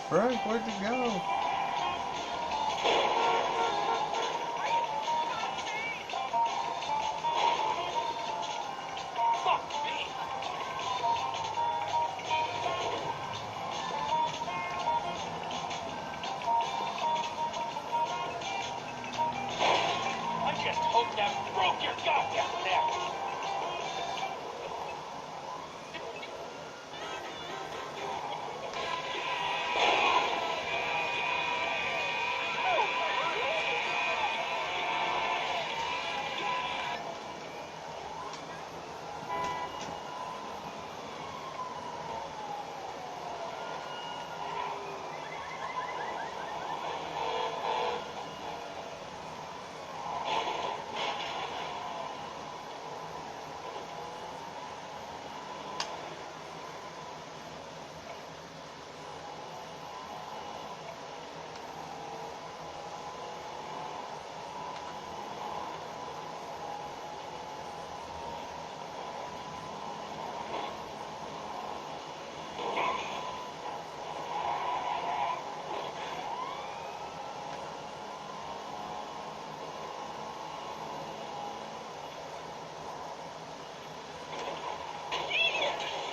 Frank, where'd you go? Fuck me! I just hope that broke your goddamn neck!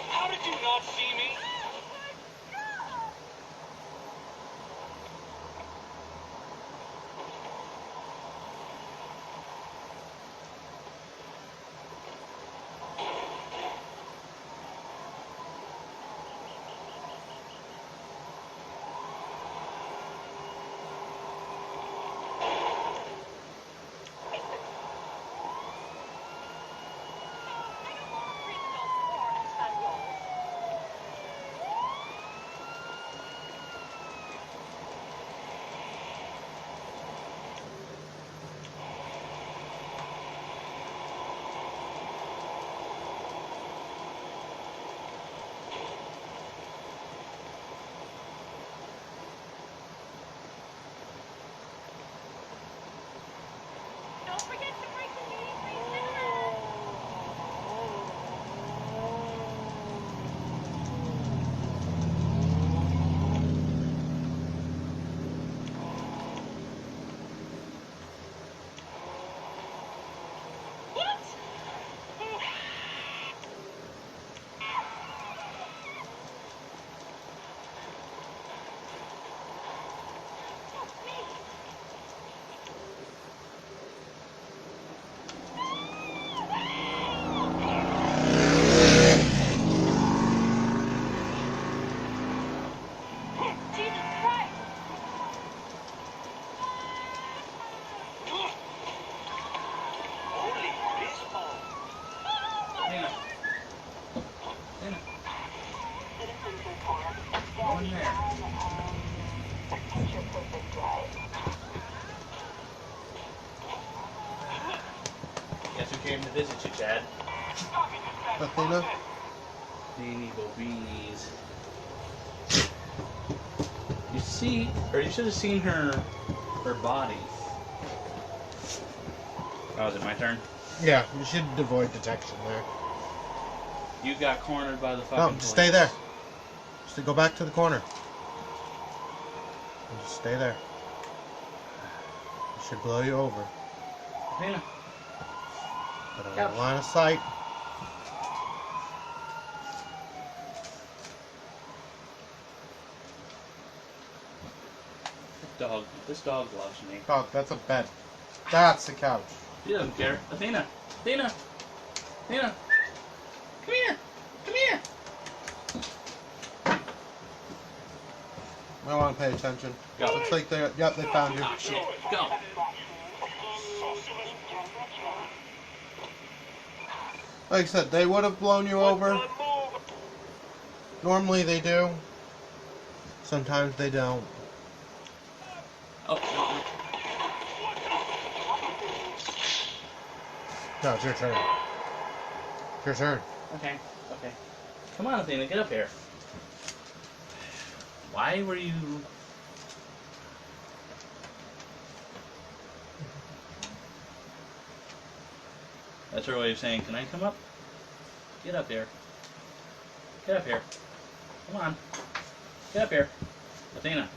How did you not see me? came to visit you, Chad. Athena? Beanie Bobies. You see, or you should have seen her body. Oh, is it my turn? Yeah, you should avoid detection there. You got cornered by the fucking No, police. just stay there. Just go back to the corner. And just stay there. It should blow you over. Athena. But on Yep. the line of sight. This dog loves me. Oh, that's a bed. That's a couch. He doesn't care. Athena! Athena! Athena! Come here! Come here! I want to pay attention. Go. Looks like they. Yep, they found you. Oh shit! Go! Like I said, they would have blown you over. Normally they do. Sometimes they don't. Oh, No, it's your turn. It's your turn. okay, okay. Come on, Athena, get up here. Why were you... That's her way of saying, can I come up? Get up here. Get up here. Come on. Get up here. Athena.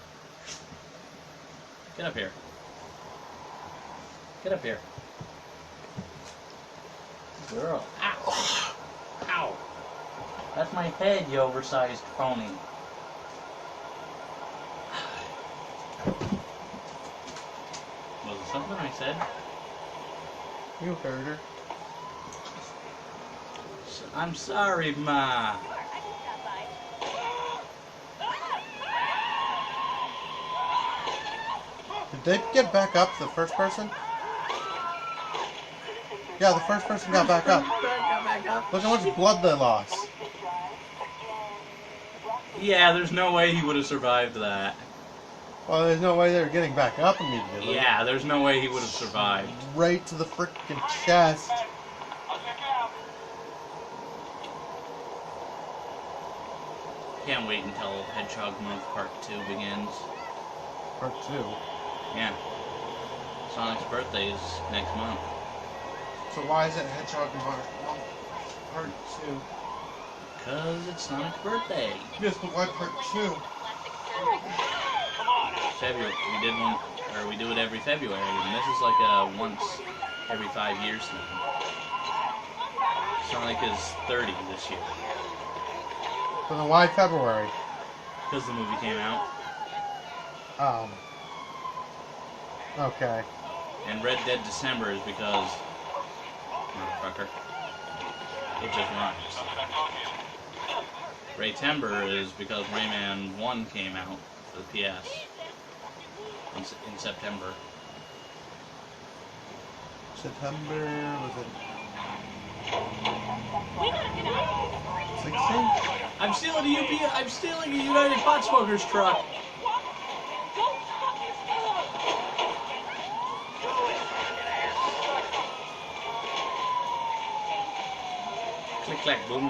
Get up here. Get up here. Girl. Ow. Ow. That's my head, you oversized pony. Was it something I said? You heard her. I'm sorry, Ma. I can stop by. Did they get back up, the first person? Yeah, the first person got back up. Look how much blood they lost. Yeah, there's no way he would have survived that. Well, there's no way they were getting back up immediately. Yeah, there's no way he would have survived. Right to the freaking chest. I'll check it out. Can't wait until Hedgehog Month Part 2 begins. Part 2. Yeah. Sonic's birthday is next month. So why is it Hedgehog Part 2? Cause it's Sonic's birthday. Yes, but why Part 2? February. We did one, or we do it every February, and this is like a once every 5 years thing. Sonic is 30 this year. So then why February? Because the movie came out. Okay. And Red Dead December is because... Motherfucker. It just rhymes. Raytember is because Rayman 1 came out for the PS in September. September, was it We gotta get out. 16? I'm stealing a I'm stealing a United Pot Smokers truck. Click clack boom.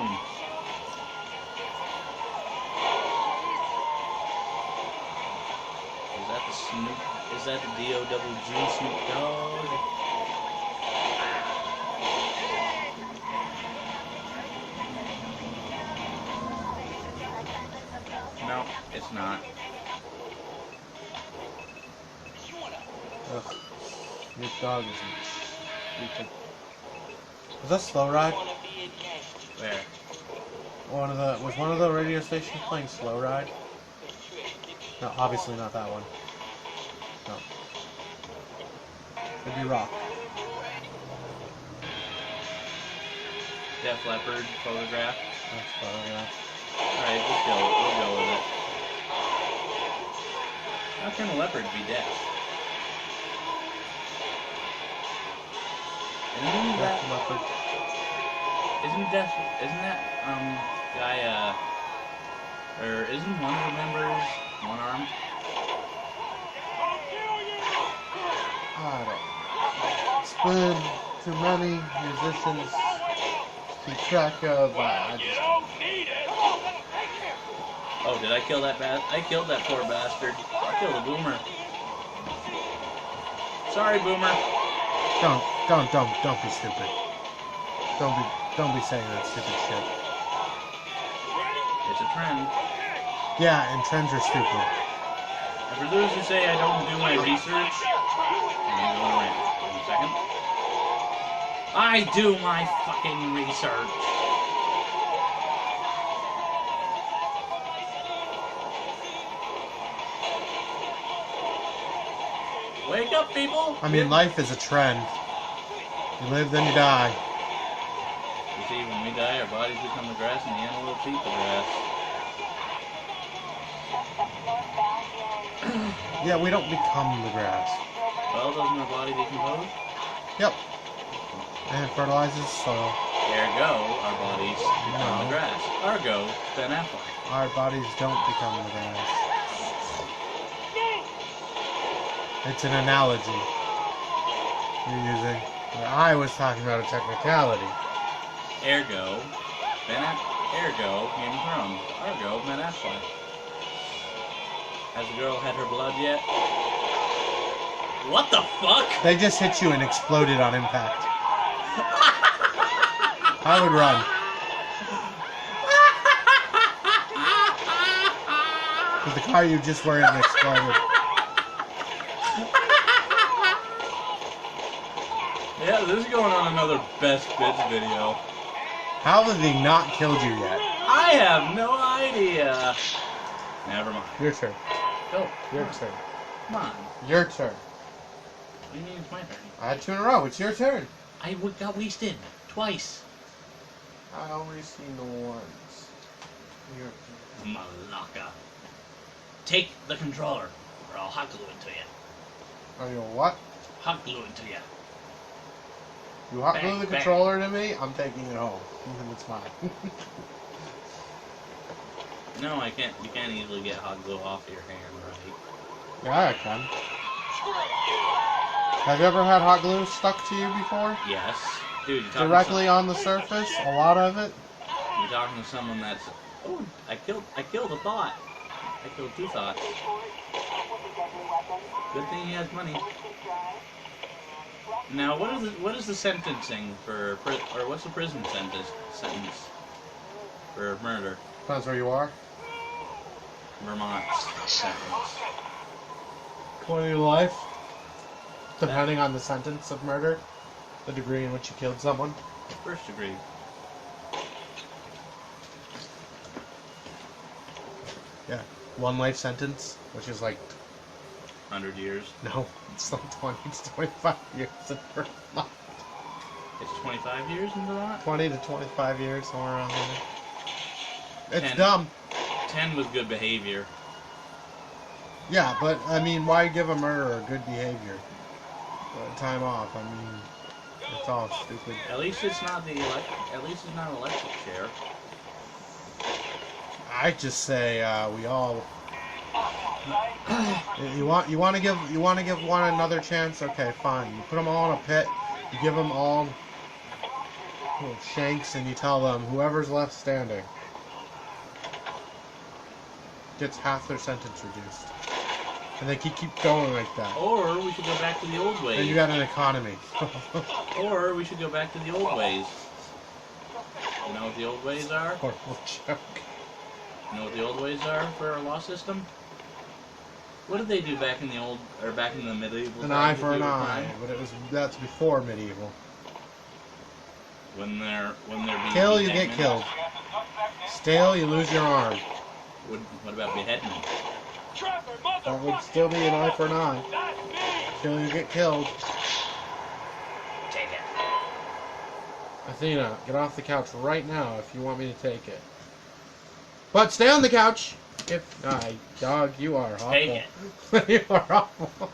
Is that the Snoop? Is that the D-O-double-G Snoop Dogg? No, it's not. Ugh. Your dog is stupid. Was that Slow Ride? Where? Was one of the radio stations playing Slow Ride? No, obviously not that one. No. Could be Rock. Def Leppard photograph. That's photograph. Alright, we'll go with it. How can a leopard be deaf? Isn't that guy or isn't one of the members one arm? I don't. It's been too many musicians to keep track of. I just... Oh, did I kill that I killed that poor bastard. I killed a boomer. Sorry, boomer. Don't be stupid. Don't be saying that stupid shit. It's a trend. Yeah, and trends are stupid. And for those who say I don't do my research, I'm going to rant. Wait a second. I do my fucking research. Wake up, people! I mean, life is a trend. You live, then you die. You see, when we die, our bodies become the grass and the antelopes eat the grass. Yeah, we don't become the grass. Well, doesn't our body decompose? Yep. And it fertilizes soil. Ergo, our bodies become No. the grass. Ergo, Ben Affleck. Our bodies don't become the grass. It's an analogy you're using. I was talking about a technicality. Ergo, Ergo, Game of Thrones. Ergo, Ben Affleck. Has the girl had her blood yet? What the fuck? They just hit you and exploded on impact. I would run. Because the car you just were in exploded. Yeah, this is going on another Best Bits video. How have they not killed you yet? I have no idea. Never mind. Your turn. Go. Your turn. Come on. Your turn. What do you mean it's my turn? I had 2 in a row. It's your turn. I got wasted. Twice. I only seen the ones. Your turn. Malaka. Take the controller, or I'll hot glue it to you. Oh, you what? Hot glue it to you. You hot glue Bang, the bang. controller to me? I'm taking it home. It's mine. No, I can't. You can't easily get hot glue off your hand, right? Yeah, I can. Have you ever had hot glue stuck to you before? Yes. Dude, you're talking Directly on the surface? A lot of it? You're talking to someone that's. Oh, I killed a thought. I killed 2 thoughts. Good thing he has money. Now, what is the sentencing for or what's the prison sentence for murder? Depends where you are. Vermont's sentence. 20 to life. Depending on the sentence of murder. The degree in which you killed someone. First degree. Yeah. 1 life sentence, which is like, 100 years. no, it's like 20 to 25 years in Vermont. It's 25 years in Vermont? 20 to 25 years, somewhere around there. It's 10. dumb. 10 with good behavior. Yeah, but, I mean, why give a murderer good behavior? Time off, I mean, it's all stupid. At least it's not electric chair. I just say, we all... You want to give one another chance? Okay, fine. You put them all in a pit. You give them all shanks, and you tell them whoever's left standing gets half their sentence reduced, and they keep going like that. Or we should go back to the old ways. And you got an economy. Or we should go back to the old ways. You know what the old ways are? Horrible joke. You know what the old ways are for our law system? What did they do back in the medieval An times eye if for you an were eye, crime? but that's before medieval. When they're being Kill, you get beheadment? killed. Stale, you lose your arm. What about beheadment? That would still be an eye for an eye. Kill, you get killed. Take it. Athena, get off the couch right now if you want me to take it. But stay on the couch! Dog, you are awful. Take You are awful.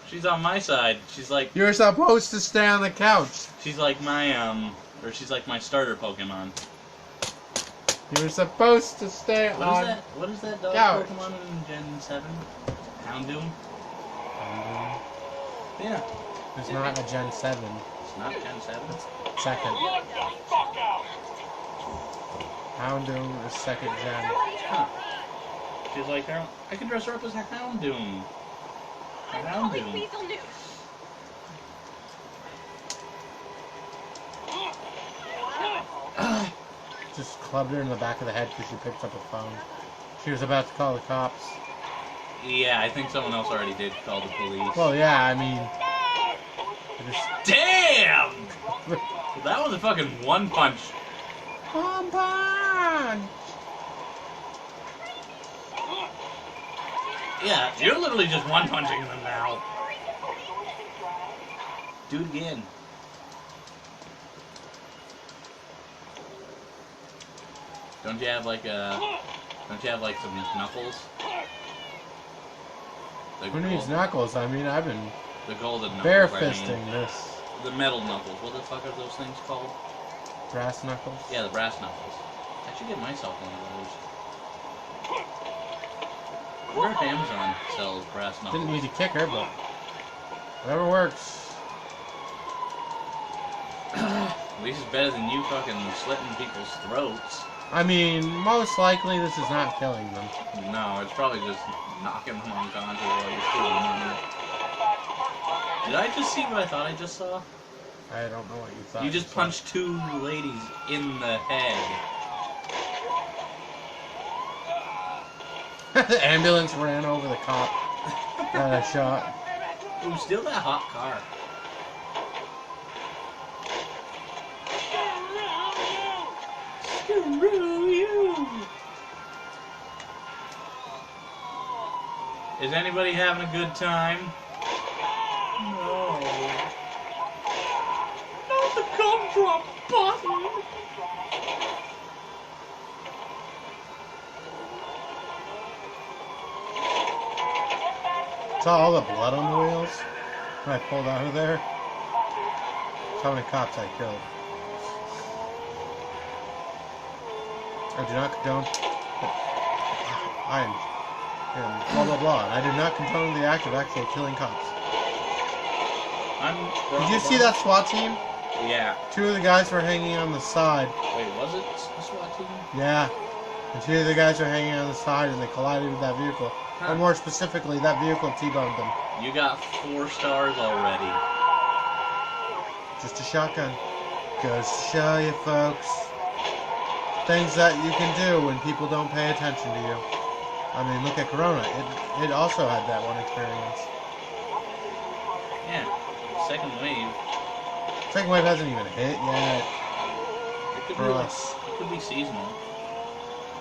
She's on my side. She's like You're supposed to stay on the couch. she's like my she's like my starter Pokemon. You're supposed to stay on... What is that dog couch. Pokemon in Gen 7? Houndoom? Yeah. There's not a Gen 7. It's not 10-7? Second. Get the fuck out! Houndoom is second gen. Huh. She's like, I can dress her up as a Houndoom. A I'm calling Houndoom. Weasel News. Just clubbed her in the back of the head because she picked up a phone. She was about to call the cops. Yeah, I think someone else already did call the police. Well, yeah, I mean... I just... Damn! That was a fucking one punch. One punch! Yeah, you're literally just one punching them now. Do it again. Don't you have like some knuckles? Who needs knuckles? I mean, I've been The golden knuckles. bare I mean. fisting this. The metal knuckles. What the fuck are those things called? Brass knuckles? Yeah, the brass knuckles. I should get myself one of those. I wonder if Amazon sells brass knuckles. Didn't need to kick her, but whatever works. At least it's better than you fucking slitting people's throats. I mean, most likely this is not killing them. No, it's probably just knocking them unconscious while you're stealing money. Did I just see what I thought I just saw? I don't know what you thought. You just punched two ladies in the head. The ambulance ran over the cop that I shot. Ooh, steal that hot car. Screw you! Is anybody having a good time? No. Not the gumdrop button! Saw all the blood on the wheels when I pulled out of there. That's how many cops I killed. I do not condone. And blah blah blah. And I do not condone the act of actually killing cops. Did you see that SWAT team? Yeah. Two of the guys were hanging on the side. Wait, was it the SWAT team? Yeah. And two of the guys were hanging on the side and they collided with that vehicle. Or more specifically, that vehicle T-boned them. You got 4 stars already. Just a shotgun. Goes to show you, folks. Things that you can do when people don't pay attention to you. I mean, look at Corona. It also had that one experience. Yeah. Second wave. Second wave hasn't even hit yet. It could For be us. It could be seasonal.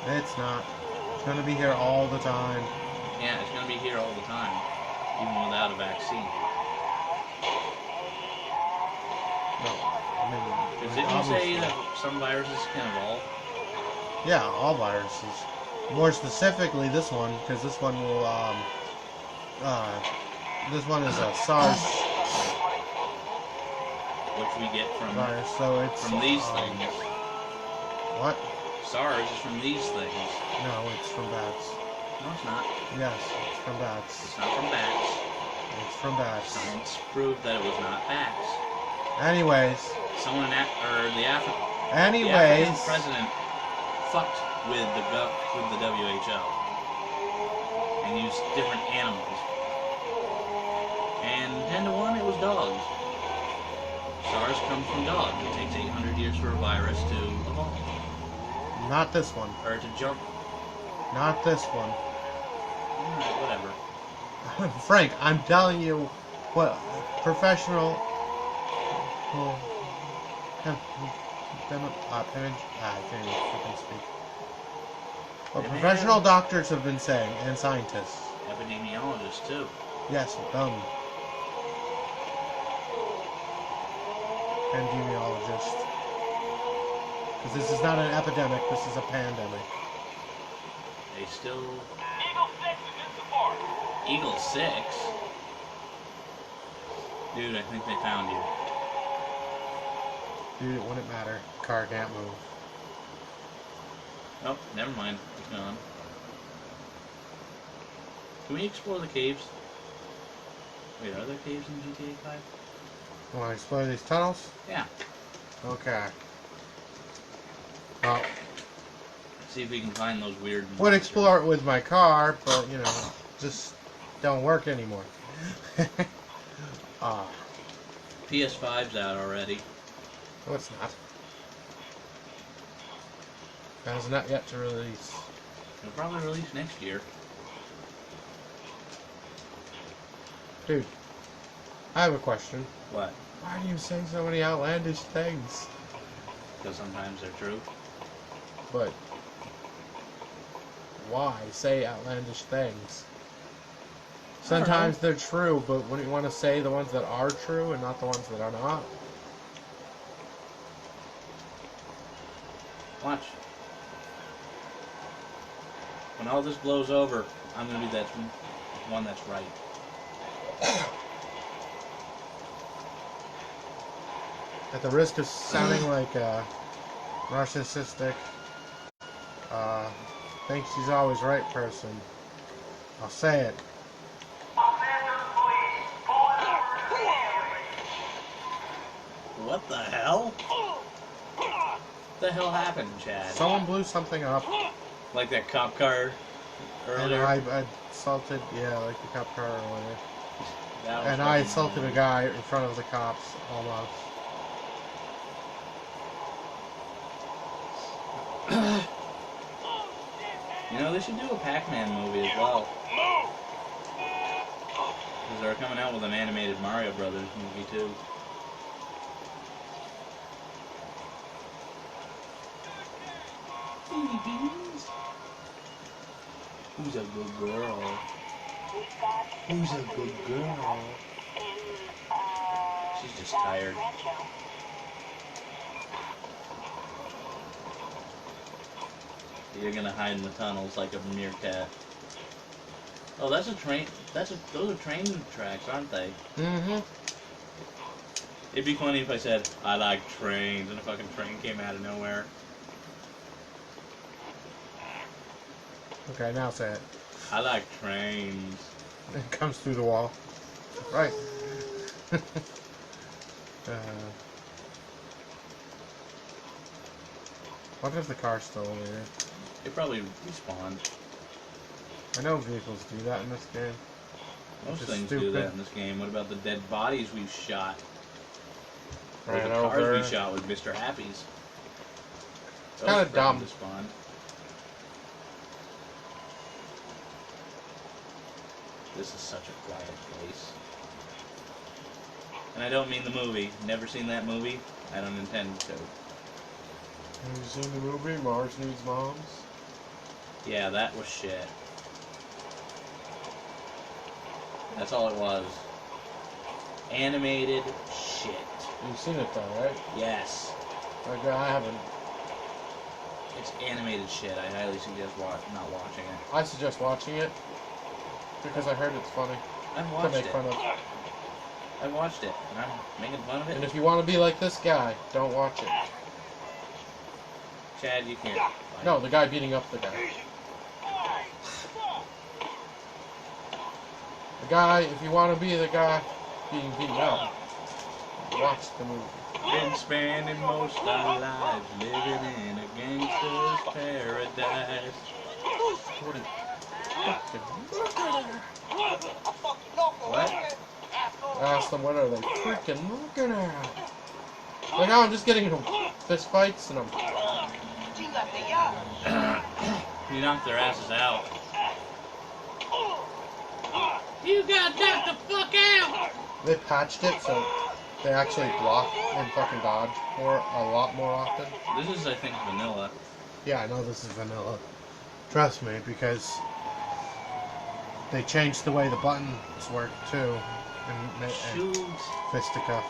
It's not. It's gonna be here all the time. Yeah, it's gonna be here all the time, even without a vaccine. No, I mean, Didn't you obviously. say that some viruses can evolve? Yeah, all viruses. More specifically, this one, because this one will, this one is a SARS Which we get from virus, so it's these things. What? SARS is from these things. No, it's from bats. No, it's not. Yes, it's from bats. It's not from bats. It's from bats. Science proved that it was not bats. Anyways. Someone the African Anyways. president fucked with the WHO and used different animals. And 10 to 1, it was dogs. SARS comes from dogs. It takes 800 years for a virus to evolve. Not this one. Or to jump. Not this one. Whatever. Frank, I'm telling you what professional. I can't even fucking speak. What professional doctors have been saying, and scientists. Epidemiologists, too. Yes, epidemiologist. Because this is not an epidemic, this is a pandemic. They still... Eagle 6 is in support. Eagle 6? Dude, I think they found you. Dude, it wouldn't matter. Car can't move. Oh, never mind. It's gone. Can we explore the caves? Wait, are there caves in GTA 5? Want to explore these tunnels? Yeah. Okay. Well, See if we can find those weird would monsters. explore it with my car, but, you know, just don't work anymore. PS5's out already. No, it's not. That is not yet to release. It'll probably release next year. Dude, I have a question. What? Why do you say so many outlandish things? Because sometimes they're true. But why say outlandish things? Sometimes they're true, but wouldn't you want to say the ones that are true and not the ones that are not? Watch. When all this blows over, I'm gonna be that one that's right. At the risk of sounding like a narcissistic, thinks he's always right person, I'll say it. What the hell? What the hell happened, Chad? Someone blew something up, Like that cop car and earlier? I assaulted, yeah, like the cop car earlier. That was And I fucking assaulted a annoying. guy in front of the cops, almost. You know, they should do a Pac-Man movie as well. Because they're coming out with an animated Mario Brothers movie, too. Who's a good girl? Who's a good girl? She's just tired. You're gonna hide in the tunnels like a meerkat. Oh, that's a train. Those are train tracks, aren't they? Mm-hmm. It'd be funny if I said, I like trains, and a fucking train came out of nowhere. Okay, now say it. I like trains. It comes through the wall. Right. What if the car's still over here? It probably respawned. I know vehicles do that in this game. Most Which is things do stupid. that in this game. What about the dead bodies we've shot? Or Ran the cars over. we shot with Mr. Happy's? Kinda dumb. Respawned. This is such a quiet place. And I don't mean the movie. Never seen that movie. I don't intend to. Have you seen the movie Mars Needs Moms? Yeah, that was shit. That's all it was. Animated shit. You've seen it though, right? Yes. Like, I haven't. It's animated shit. I highly suggest not watching it. I suggest watching it because I heard it's funny I've to watched make it. fun of. I watched it, and I'm making fun of And it. if you want to be like this guy, don't watch it. Chad, you can't. No, the guy beating up the guy. The guy, if you want to be the guy being beaten up, watch the movie. Been spending most our lives living in a gangster's paradise. What are you fucking look at her? What? I asked them, what are they freaking looking at? Like, oh, I'm just getting into fist fights and I'm... You knocked their asses out. You got knocked the fuck out! They patched it so they actually block and fucking dodge more a lot more often. This is, I think, vanilla. Yeah, I know this is vanilla. Trust me, because they changed the way the buttons work too. And Shoot. fisticuff.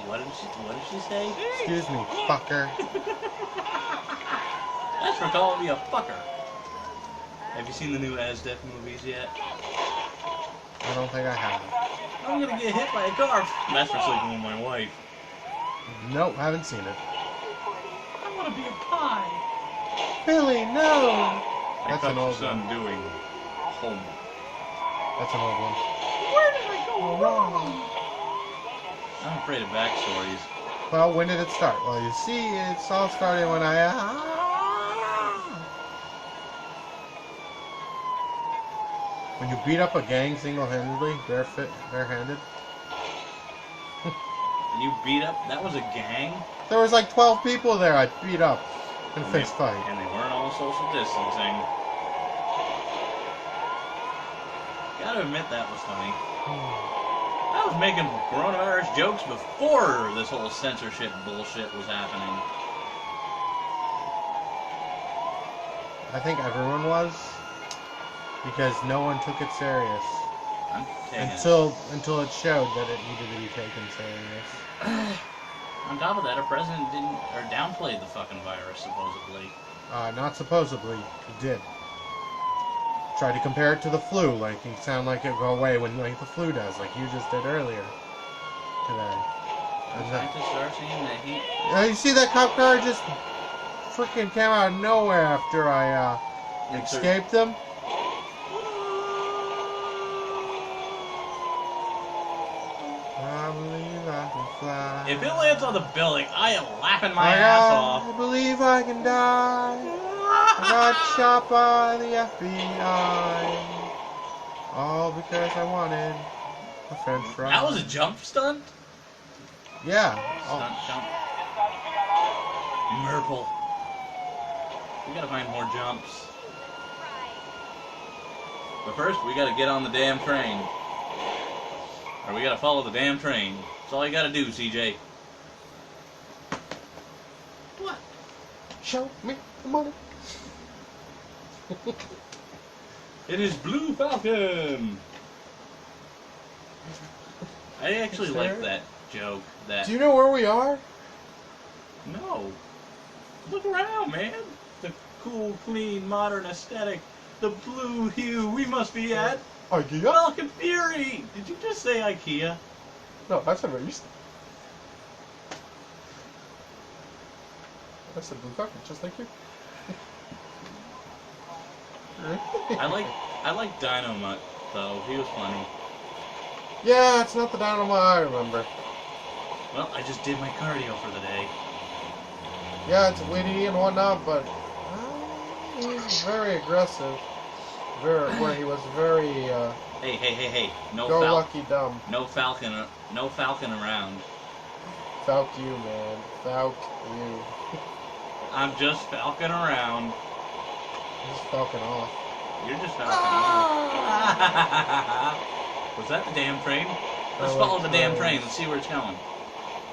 What did she say? Excuse me, fucker. That's for calling me a fucker. Have you seen the new Aztec movies yet? I don't think I have. I'm gonna get hit by a car. That's for sleeping with my wife. Nope, haven't seen it. I want to be a pie. Billy, no! I That's caught an your old son one. doing home. That's an old one. Where did I go wrong? I'm afraid of backstories. Well, when did it start? Well, you see, it's all started when I... When you beat up a gang single-handedly, barehanded. You beat up? That was a gang? There was like 12 people there I beat up in And fist fight. And they weren't all social distancing. Gotta admit that was funny. I was making coronavirus jokes before this whole censorship bullshit was happening. I think everyone was, because no one took it serious I'm taking until it showed that it needed to be taken serious. On top of that, our president didn't or downplayed the fucking virus supposedly. Not supposedly, he did. Tried to compare it to the flu, like it sound like it go away when like the flu does, like you just did earlier today. Scientists are saying that he. You see that cop car just freaking came out of nowhere after I escaped him? I believe I can fly. If it lands on the building, I am laughing my ass off. I believe I can die. I got shot by the FBI. All because I wanted a french fry. That was a jump stunt? Yeah. Stunt jump. Merple. We gotta find more jumps. But first, we gotta get on the damn train. Or we gotta follow the damn train. That's all you gotta do, CJ. What? Show me the money. It is Blue Falcon! I actually like that joke. That Do you know where we are? No. Look around, man. The cool, clean, modern aesthetic. The blue hue. We must be at IKEA? Falcon Fury! Did you just say IKEA? No, I said East. I said Blue Falcon, just like you. I like Dynamite though. He was funny. Yeah, it's not the dynamite I remember. Well, I just did my cardio for the day. Yeah, it's witty and whatnot, but he's very aggressive. Where he was very Hey! No go Falcon. lucky dumb. No Falcon around. Falk you, man. Falk you. I'm just Falcon around. He's falcon off. You're just Falcon around. Was that the damn train? Let's follow the damn train. Let's see where it's going.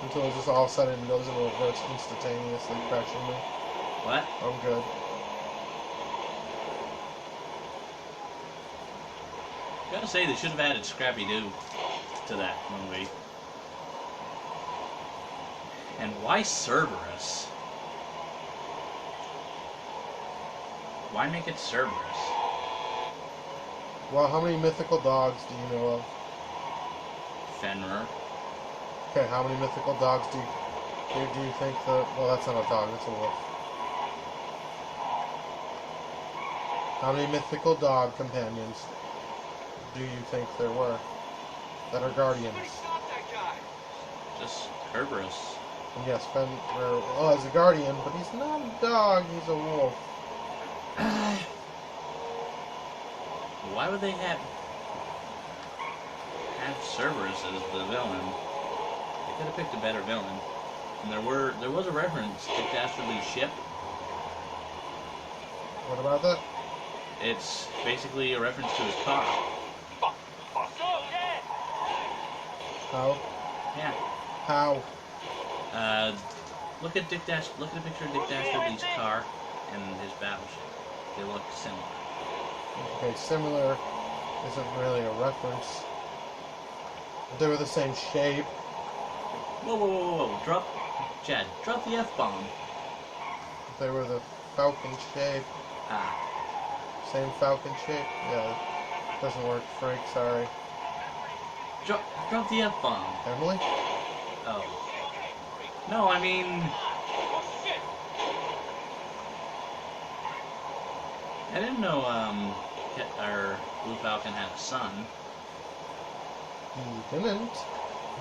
Until it just all of a sudden goes into reverse instantaneously, crashing me. What? I'm good. Gotta say, they should have added Scrappy-Doo to that movie. And why Cerberus? Why make it Cerberus? Well, how many mythical dogs do you know of? Fenrir. Okay, how many mythical dogs do you think the... Well, that's not a dog, that's a wolf. How many mythical dog companions do you think there were that are guardians? Just Cerberus. And yes, Fenrir, well, as a guardian, but he's not a dog, he's a wolf. Why would they have Cerberus as the villain? They could have picked a better villain. And there was a reference to Dastardly's ship. What about that? It's basically a reference to his car. How? Yeah. How? Look at a picture of Dick Dastardly's car and his battleship. They look similar. Okay, similar isn't really a reference. They were the same shape. Whoa. Chad, drop the F-bomb. They were the falcon shape. Same falcon shape? Yeah, doesn't work, Frank, sorry. Drop the F-bomb. Emily? Oh. No, I mean... I didn't know, Blue Falcon had a son. He didn't.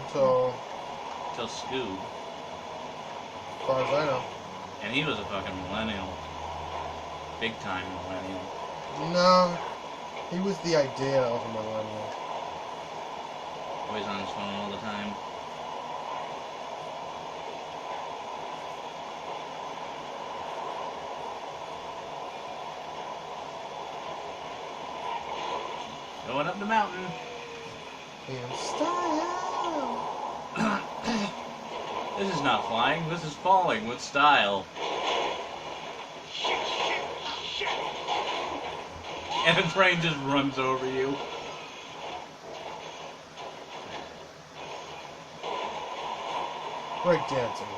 Until, Till Scoob. as far as I know. And he was a fucking millennial. Big time millennial. No. He was the idea of a millennial. Always on his phone all the time. Going up the mountain. In style. This is not flying, this is falling with style. And the train just runs over you. Breakdancing.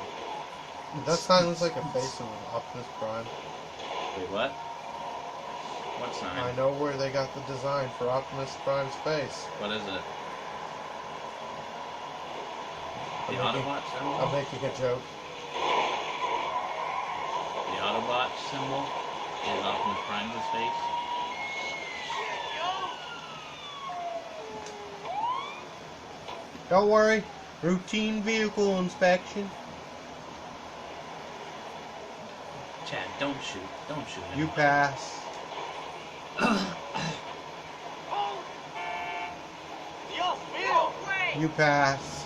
That sign looks like a face of Optimus Prime. Wait, what? What sign? I know where they got the design for Optimus Prime's face. What is it? The I'm Autobot symbol? making a joke. The Autobot symbol is Optimus Prime's face. Don't worry. Routine vehicle inspection. Chad, don't shoot. Don't shoot him. You pass. You pass.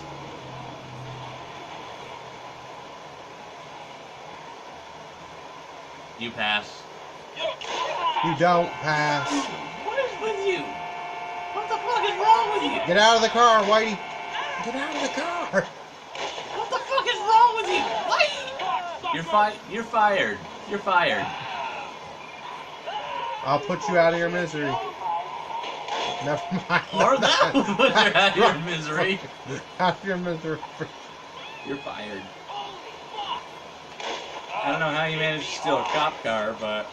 You pass. You don't pass. What is with you? What the fuck is wrong with you? Get out of the car, Whitey. Get out of the car. What the fuck is wrong with you? What? You're fired. You're fired. I'll put you out of your misery. Never mind. Or that will put you out of your misery. Out of your misery. You're fired. I don't know how you managed to steal a cop car, but...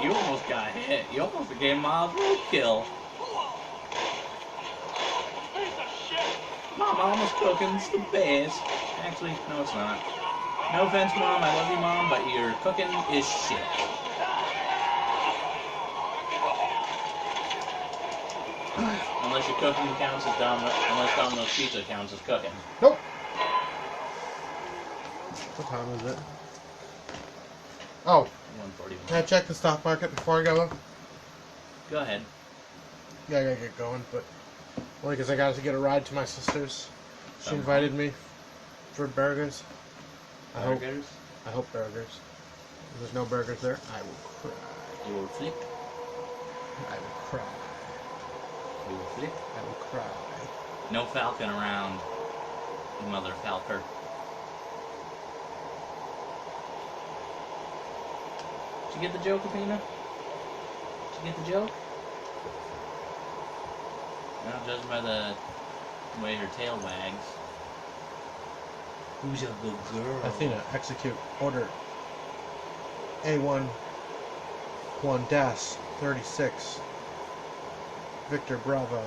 You almost got hit. You almost became mild roadkill. Mom, almost cooking. It's the best. Actually, no, it's not. No offense, Mom. I love you, Mom, but your cooking is shit. Unless your cooking counts as unless Domino's Pizza counts as cooking. Nope. What time is it? Oh, 141. can I check the stock market before I go? Go ahead. Yeah, I gotta get going, but only because I got to get a ride to my sister's. She Okay. invited me for burgers. I Burgers? hope burgers. If there's no burgers there, I will cry. You will flip. I will cry. You will flip. I will cry. No Falcon around, you mother Falker. Did you get the joke, Athena? Did you get the joke? No, judging by the way her tail wags. Who's a good girl? Athena, execute order A1 1-36 Victor Bravo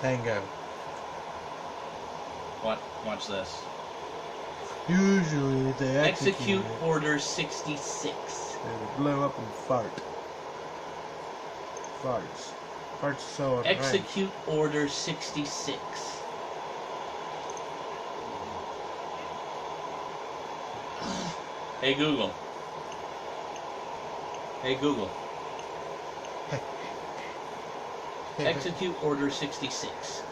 Tango. What? Watch this. Usually they Execute Order 66. They would blow up and fart. Farts. Farts so annoying. Execute Order 66. Hey Google. Hey Google. Hey, Execute Order 66.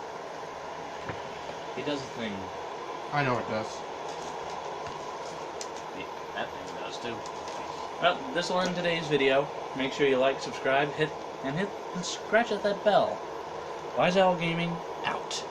He does a thing. I know it does. Yeah, that thing does too. Well, this will end today's video. Make sure you like, subscribe, hit and scratch at that bell. Wise Owl Gaming, out.